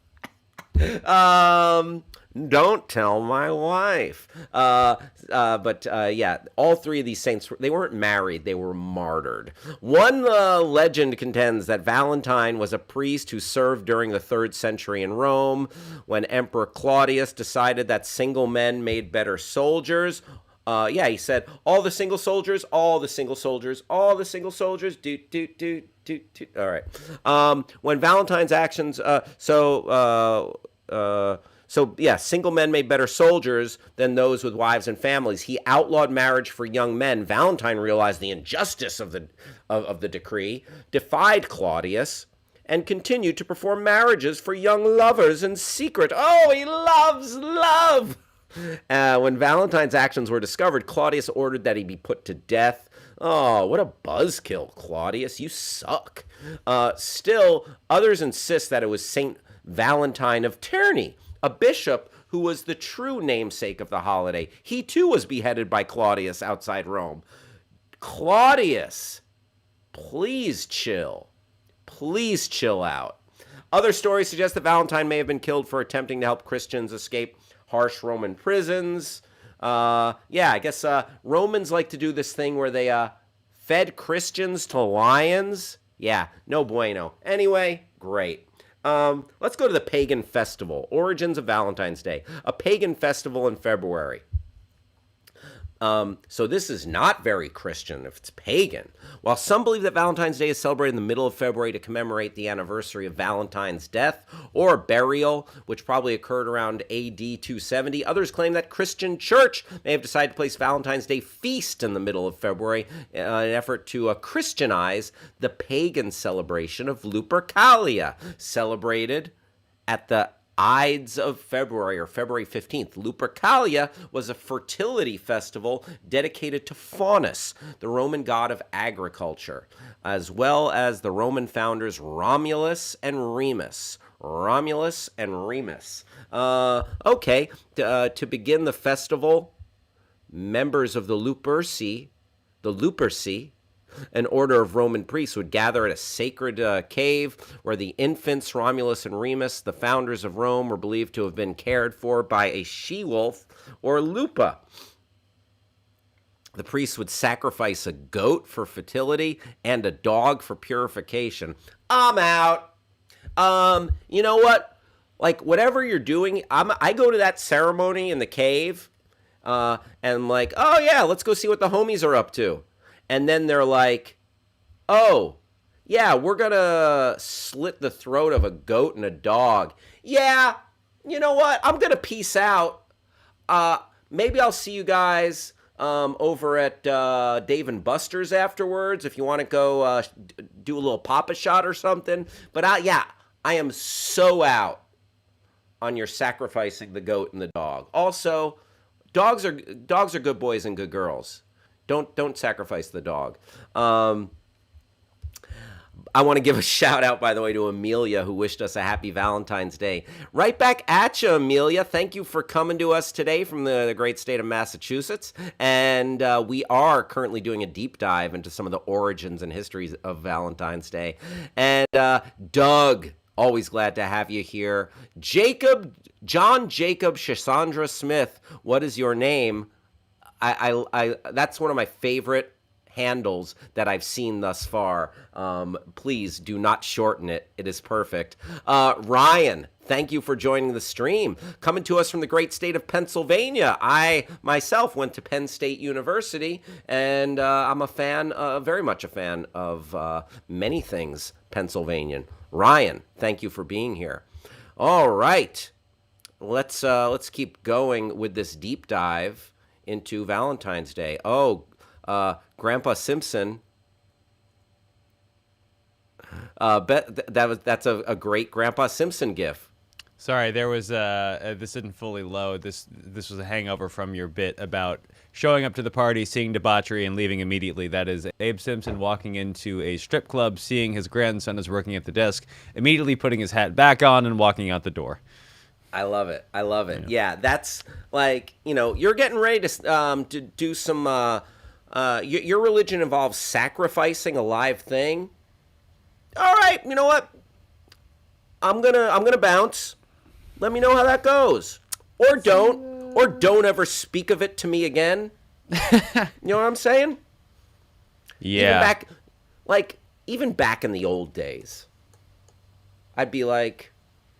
Don't tell my wife. But yeah, all three of these saints, they weren't married, they were martyred. One legend contends that Valentine was a priest who served during the 3rd century in Rome when Emperor Claudius decided that single men made better soldiers. Yeah, he said, all the single soldiers, all the single soldiers, all the single soldiers, do. All right. When Valentine's actions, so yeah, single men made better soldiers than those with wives and families. He outlawed marriage for young men. Valentine realized the injustice of the decree, defied Claudius, and continued to perform marriages for young lovers in secret. Oh, he loves love. When Valentine's actions were discovered, Claudius ordered that he be put to death. Oh, what a buzzkill, Claudius. You suck. Still, others insist that it was Saint Valentine of Terni, a bishop who was the true namesake of the holiday. He too was beheaded by Claudius outside Rome. Claudius, please chill. Please chill out. Other stories suggest that Valentine may have been killed for attempting to help Christians escape harsh Roman prisons. Yeah, I guess Romans like to do this thing where they fed Christians to lions. Yeah, no bueno. Anyway, great. Let's go to the Pagan festival. Origins of Valentine's Day. A pagan festival in February. So this is not very Christian if it's pagan. While some believe that Valentine's Day is celebrated in the middle of February to commemorate the anniversary of Valentine's death or burial, which probably occurred around AD 270, others claim that Christian church may have decided to place Valentine's Day feast in the middle of February in an effort to Christianize the pagan celebration of Lupercalia, celebrated at the Ides of February, or February 15th. Lupercalia was a fertility festival dedicated to Faunus, the Roman god of agriculture, as well as the Roman founders Romulus and Remus. Romulus and Remus. Okay, to begin the festival, members of the Luperci, an order of Roman priests, would gather at a sacred cave where the infants Romulus and Remus, the founders of Rome, were believed to have been cared for by a she-wolf or lupa. The priests would sacrifice a goat for fertility and a dog for purification. I'm out. You know what? Like, whatever you're doing, I go to that ceremony in the cave, and like, oh yeah, let's go see what the homies are up to. And then they're like, oh, yeah, we're going to slit the throat of a goat and a dog. Yeah, you know what? I'm going to peace out. Maybe I'll see you guys over at Dave & Buster's afterwards if you want to go do a little Papa Shot or something. But I am so out on your sacrificing the goat and the dog. Also, dogs are good boys and good girls. Don't sacrifice the dog. I want to give a shout out, by the way, to Amelia, who wished us a happy Valentine's Day. Right back at you, Amelia. Thank you for coming to us today from the great state of Massachusetts. And we are currently doing a deep dive into some of the origins and histories of Valentine's Day. And Doug, always glad to have you here. John Jacob Shasandra Smith, what is your name? I that's one of my favorite handles that I've seen thus far. Please do not shorten it. It is perfect. Ryan, thank you for joining the stream. Coming to us from the great state of Pennsylvania. I myself went to Penn State University, and I'm a fan, very much a fan of many things Pennsylvanian. Ryan, thank you for being here. All right, let's keep going with this deep dive into Valentine's Day. Oh, Grandpa Simpson. That's a great Grandpa Simpson gif. Sorry, there was this didn't fully load. This was a hangover from your bit about showing up to the party, seeing debauchery, and leaving immediately. That is Abe Simpson walking into a strip club, seeing his grandson is working at the desk, immediately putting his hat back on and walking out the door. I love it. I love it. Yeah, that's like, you're getting ready to do some. Your religion involves sacrificing a live thing. All right, you know what? I'm gonna bounce. Let me know how that goes, or don't ever speak of it to me again. You know what I'm saying? Yeah. Even back in the old days, I'd be like,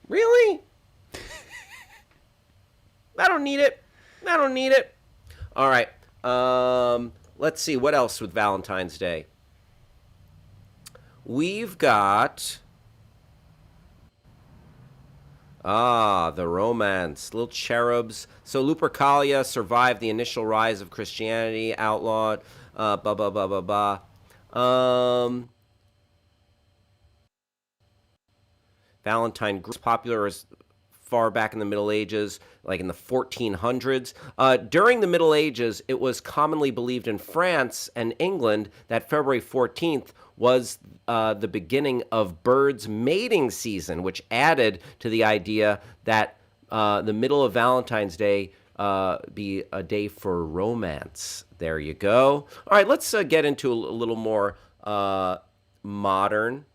really? I don't need it. I don't need it. All right. Let's see what else with Valentine's Day. We've got the romance, little cherubs. So Lupercalia survived the initial rise of Christianity, outlawed. Blah blah blah blah blah. Valentine was popular as far back in the Middle Ages, like in the 1400s. During the Middle Ages, it was commonly believed in France and England that February 14th was the beginning of birds' mating season, which added to the idea that the middle of Valentine's Day be a day for romance. There you go. All right, let's get into a little more modern.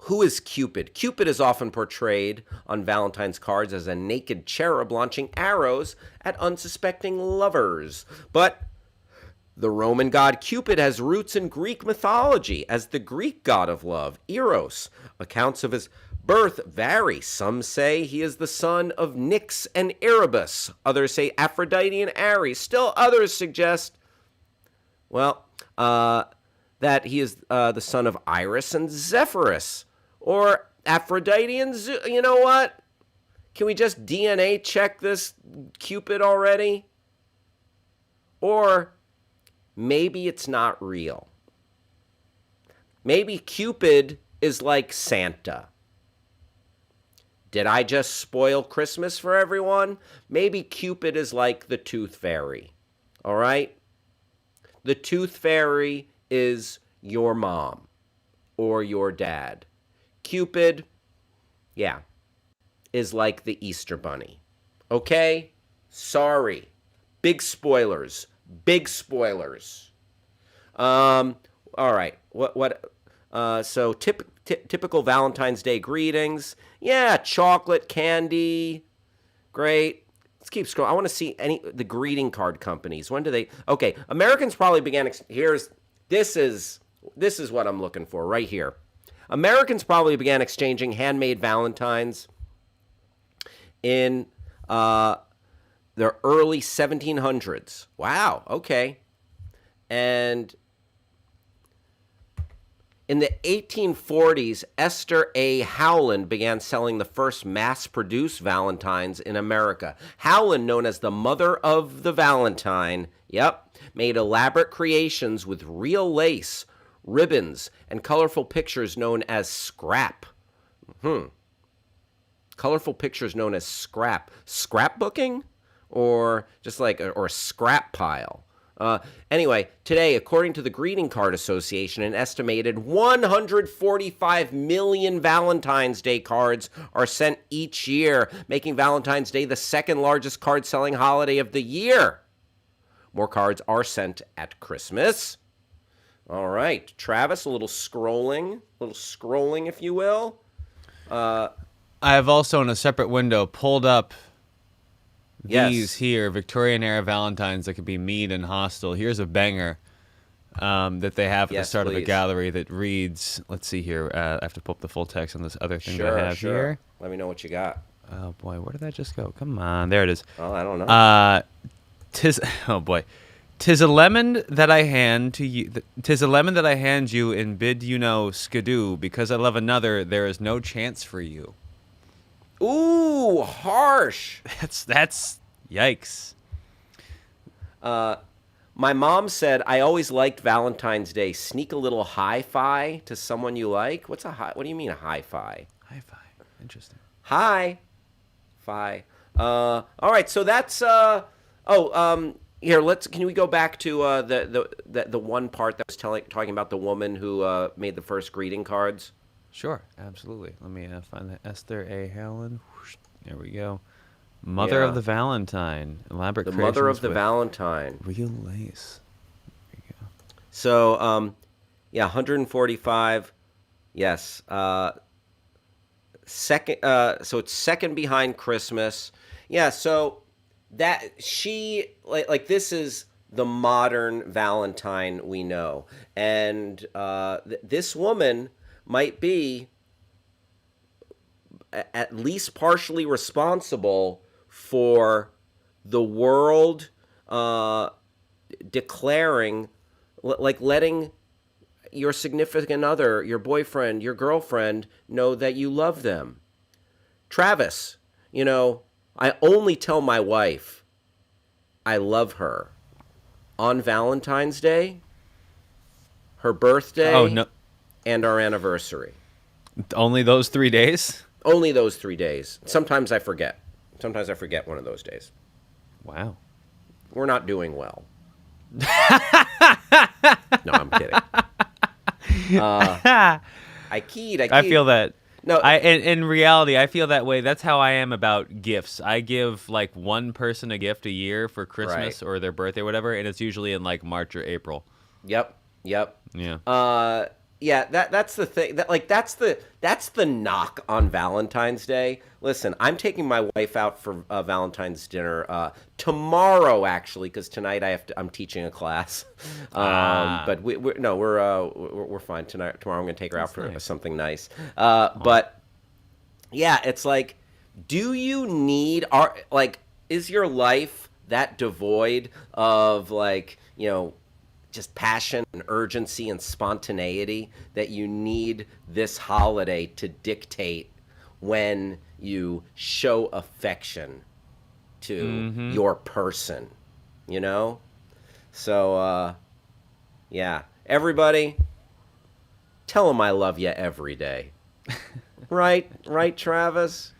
Who is Cupid? Cupid is often portrayed on Valentine's cards as a naked cherub launching arrows at unsuspecting lovers. But the Roman god Cupid has roots in Greek mythology as the Greek god of love, Eros. Accounts of his birth vary. Some say he is the son of Nyx and Erebus. Others say Aphrodite and Ares. Still others suggest, that he is the son of Iris and Zephyrus. Or Aphrodite and you know what? Can we just DNA check this Cupid already? Or maybe it's not real. Maybe Cupid is like Santa. Did I just spoil Christmas for everyone? Maybe Cupid is like the Tooth Fairy. All right? The Tooth Fairy is your mom or your dad. Cupid, is like the Easter Bunny. Okay? Sorry. Big spoilers. Big spoilers. All right. So typical Valentine's Day greetings. Yeah, chocolate, candy. Great. Let's keep scrolling. I want to see the greeting card companies. When do they? Okay, Americans probably began. This is what I'm looking for right here. Americans probably began exchanging handmade Valentines in the early 1700s. Wow. Okay. And in the 1840s, Esther A. Howland began selling the first mass-produced Valentines in America. Howland, known as the mother of the Valentine, made elaborate creations with real lace, ribbons, and colorful pictures known as scrap. Colorful pictures known as scrap. Scrapbooking? Or just or a scrap pile? Anyway, today, according to the Greeting Card Association, an estimated 145 million Valentine's Day cards are sent each year, making Valentine's Day the second largest card-selling holiday of the year. More cards are sent at Christmas. All right, Travis, a little scrolling, if you will. I have also, in a separate window, pulled up these here, Victorian-era Valentines that could be mean and hostile. Here's a banger that they have at the start of a gallery that reads, let's see here, I have to pull up the full text on this other thing that I have here. Let me know what you got. Oh, boy, where did that just go? Come on, there it is. Oh, I don't know. Oh, boy. 'Tis a lemon that I hand to you. 'Tis a lemon that I hand you and bid you know, skidoo, because I love another, there is no chance for you. Ooh, harsh. That's yikes. My mom said, I always liked Valentine's Day. Sneak a little hi-fi to someone you like. What do you mean a hi-fi? Hi-fi. Interesting. Hi-fi. All right, so that's here, can we go back to the one part that was talking about the woman who made the first greeting cards? Sure, absolutely. Let me find the Esther A. Helen. Whoosh, there we go. Mother Yeah. of the Valentine. Elaborate The mother of creations the with Valentine. real lace. There you go. So, yeah, 145. Yes. Second. So it's second behind Christmas. Yeah. So that she like this is the modern Valentine we know, and this woman might be at least partially responsible for the world declaring, like letting your significant other, your boyfriend, your girlfriend know that you love them. Travis, I only tell my wife I love her on Valentine's Day, her Oh birthday, no! and our anniversary. Only those 3 days? Only those 3 days. Sometimes I forget. Sometimes I forget one of those days. Wow. We're not doing well. No, I'm kidding. I keyed. I feel that. No, In reality, I feel that way. That's how I am about gifts. I give like one person a gift a year for Christmas Right. or their birthday or whatever, and it's usually in like March or April. Yep. Yeah. Yeah. That's the thing. That's the knock on Valentine's Day. Listen, I'm taking my wife out for Valentine's dinner tomorrow, actually, because tonight I'm teaching a class. But we're fine tonight. Tomorrow I'm going to take her out for nice. something nice. But yeah, it's like, do you need is your life that devoid of just passion and urgency and spontaneity that you need this holiday to dictate when you show affection to your person, So, yeah. Everybody, tell them I love you every day. Right, Travis?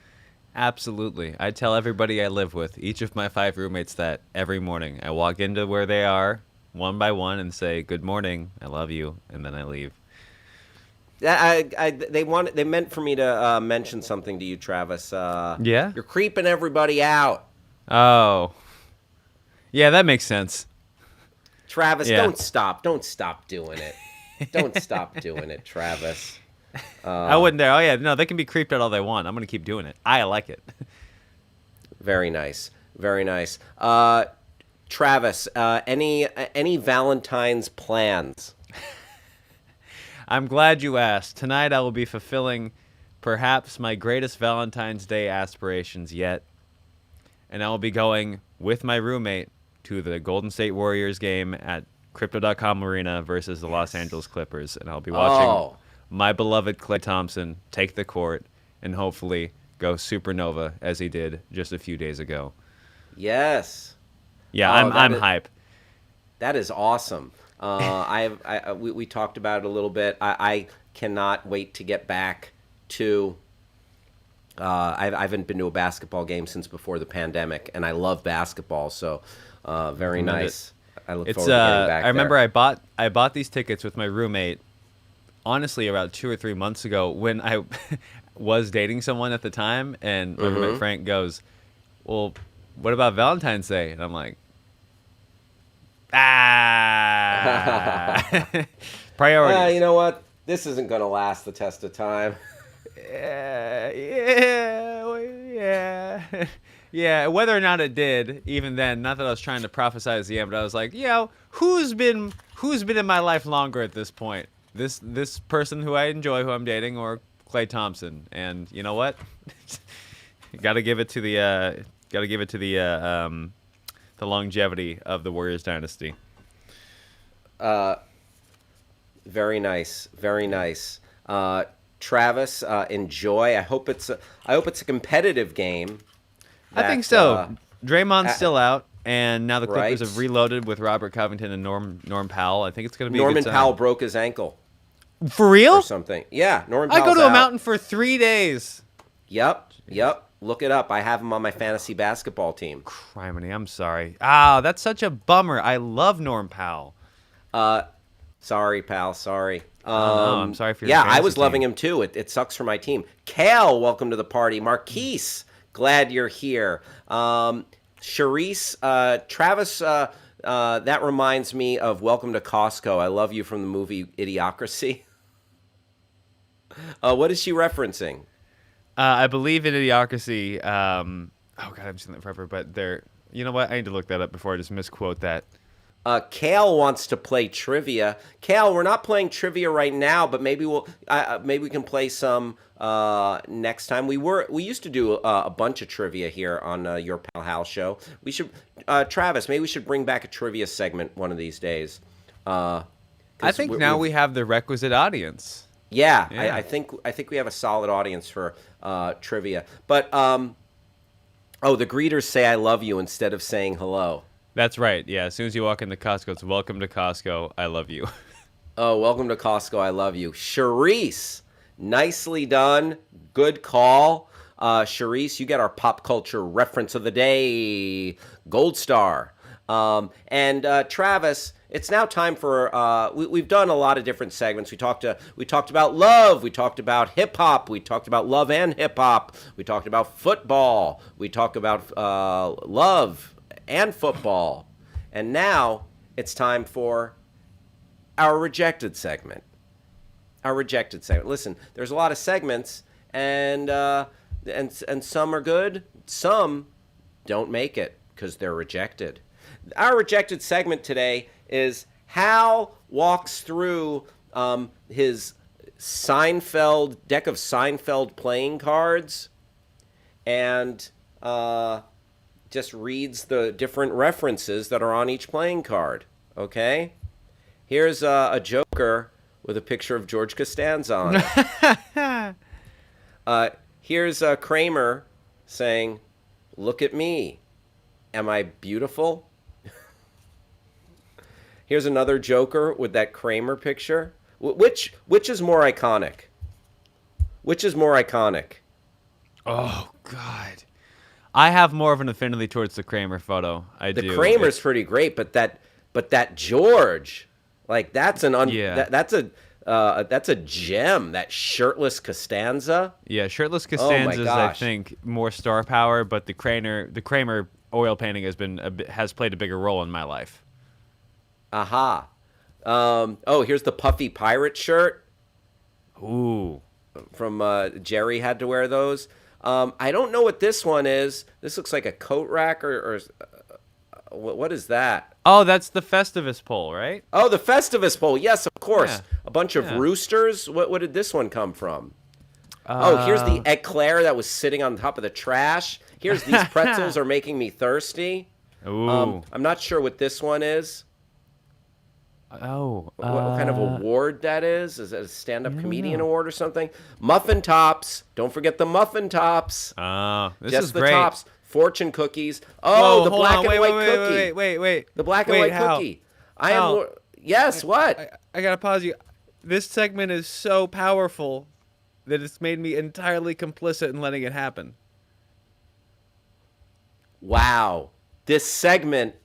Absolutely. I tell everybody I live with, each of my 5 roommates, that every morning. I walk into where they are one by one and say, "Good morning, I love you," and then I leave. They meant for me to mention something to you, Travis. Yeah? You're creeping everybody out. Oh. Yeah, that makes sense. Travis, Yeah. don't stop doing it. Don't stop doing it, Travis. I wouldn't dare. Oh, yeah, no, they can be creeped out all they want. I'm going to keep doing it. I like it. Very nice. Very nice. Travis, any Valentine's plans? I'm glad you asked. Tonight I will be fulfilling perhaps my greatest Valentine's Day aspirations yet. And I will be going with my roommate to the Golden State Warriors game at Crypto.com Arena versus the Los Angeles Clippers. And I'll be watching my beloved Klay Thompson take the court and hopefully go supernova as he did just a few days ago. Yes. Yeah, Oh, I'm hype. That is awesome. We talked about it a little bit. I cannot wait to get back to. I haven't been to a basketball game since before the pandemic, and I love basketball. So, very nice. I look forward to getting back. I remember I bought these tickets with my roommate. Honestly, about 2 or 3 months ago, when I was dating someone at the time, and my roommate Frank goes, "Well, what about Valentine's Day?" And I'm like, priorities. You know what? This isn't going to last the test of time. Yeah. Whether or not it did, even then, not that I was trying to prophesize the end, but I was like, who's been in my life longer at this point? This person who I enjoy, who I'm dating, or Klay Thompson? And you know what? Got to give it to the longevity of the Warriors dynasty. Very nice. Very nice. Travis, enjoy. I hope it's a competitive game. I think so. Draymond's still out, and now the Clippers have reloaded with Robert Covington and Norm Powell. I think it's going to be Norman a good time. Powell broke his ankle. For real? Or something. Yeah, Norman Powell's I go to out. a mountain for 3 days. Yep. Look it up. I have him on my fantasy basketball team. Criminy, I'm sorry. That's such a bummer. I love Norm Powell. Sorry, pal. Sorry. Oh, no, I'm sorry for your Yeah, I fantasy was loving team. him too. It sucks for my team. Kale, welcome to the party. Marquise, glad you're here. Charisse, Travis, that reminds me of Welcome to Costco. I love you from the movie Idiocracy. What is she referencing? I believe in Idiocracy. Oh god, I've seen that forever. But there, you know what? I need to look that up before I just misquote that. Kale wants to play trivia. Kale, we're not playing trivia right now, but maybe we can play some next time. We used to do a bunch of trivia here on your Pal Hal show. We should, Travis, maybe we should bring back a trivia segment one of these days. I think now we have the requisite audience. Yeah, Yeah. I think we have a solid audience for trivia. But the greeters say "I love you" instead of saying hello. That's right. Yeah, as soon as you walk into Costco, it's welcome to Costco. I love you. Oh, welcome to Costco. I love you. Charisse, nicely done. Good call. Charisse, you get our pop culture reference of the day. Gold star. And Travis, it's now time for we've done a lot of different segments. We talked about love, we talked about hip hop, we talked about love and hip hop, we talked about football, we talked about love and football. And now it's time for our rejected segment. Our rejected segment. Listen, there's a lot of segments, and some are good, some don't make it because they're rejected. Our rejected segment today is Hal walks through his Seinfeld deck of Seinfeld playing cards and just reads the different references that are on each playing card. Okay? Here's a Joker with a picture of George Costanza on it. Here's Kramer saying, "Look at me. Am I beautiful?" Here's another Joker with that Kramer picture. Which is more iconic? Which is more iconic? Oh God, I have more of an affinity towards the Kramer photo. I do. The Kramer's pretty great, but that George, like that's that's a gem. That shirtless Costanza. Yeah, shirtless Costanza is, I gosh. think, more star power, but the Kramer oil painting has played a bigger role in my life. Aha. Here's the puffy pirate shirt. Ooh. From Jerry had to wear those. I don't know what this one is. This looks like a coat rack or what is that? Oh, that's the Festivus pole, right? Oh, the Festivus pole. Yes, of course. Yeah. A bunch of Yeah. roosters. What did this one come from? Here's the eclair that was sitting on top of the trash. Here's these pretzels are making me thirsty. Ooh. I'm not sure what this one is. What What kind of award that is? Is it a stand-up comedian award or something? Muffin tops. Don't forget the muffin tops. This Just is the great. tops. Fortune cookies. Oh, Whoa, the hold black on. and Wait, white wait, cookie. Wait. The black and Wait, white Hal. cookie. Hal. Yes, what? I gotta pause you. This segment is so powerful that it's made me entirely complicit in letting it happen. Wow. This segment,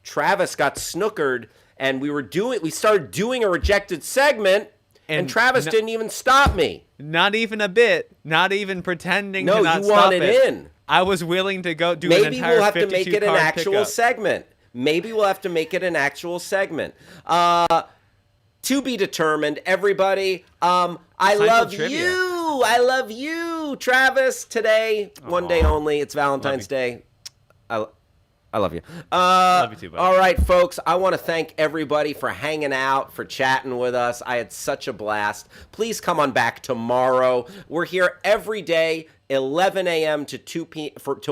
Travis got snookered, and we started doing a rejected segment, and Travis didn't even stop me. Not even a bit. Not even pretending to No, not you stop wanted it. in. I was willing to go do an Maybe entire we'll have to make 52 it an card actual pickup. segment. Maybe we'll have to make it an actual segment. To be determined, everybody. I Seinfeld love trivia. you. I love you, Travis. Today, one day only. It's Valentine's Day. I love you. Love you too, buddy. All right, folks. I want to thank everybody for hanging out, for chatting with us. I had such a blast. Please come on back tomorrow. We're here every day, 11 a.m. to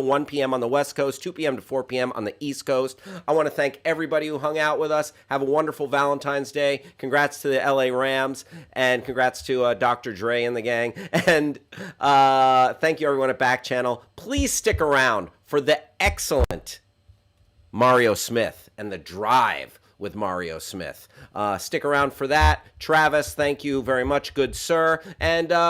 1 p.m. on the West Coast, 2 p.m. to 4 p.m. on the East Coast. I want to thank everybody who hung out with us. Have a wonderful Valentine's Day. Congrats to the LA Rams, and congrats to Dr. Dre and the gang. And thank you, everyone at Backchannel. Please stick around for the excellent Mario Smith and the Drive with Mario Smith. Stick around for that. Travis, thank you very much, good sir. And we'll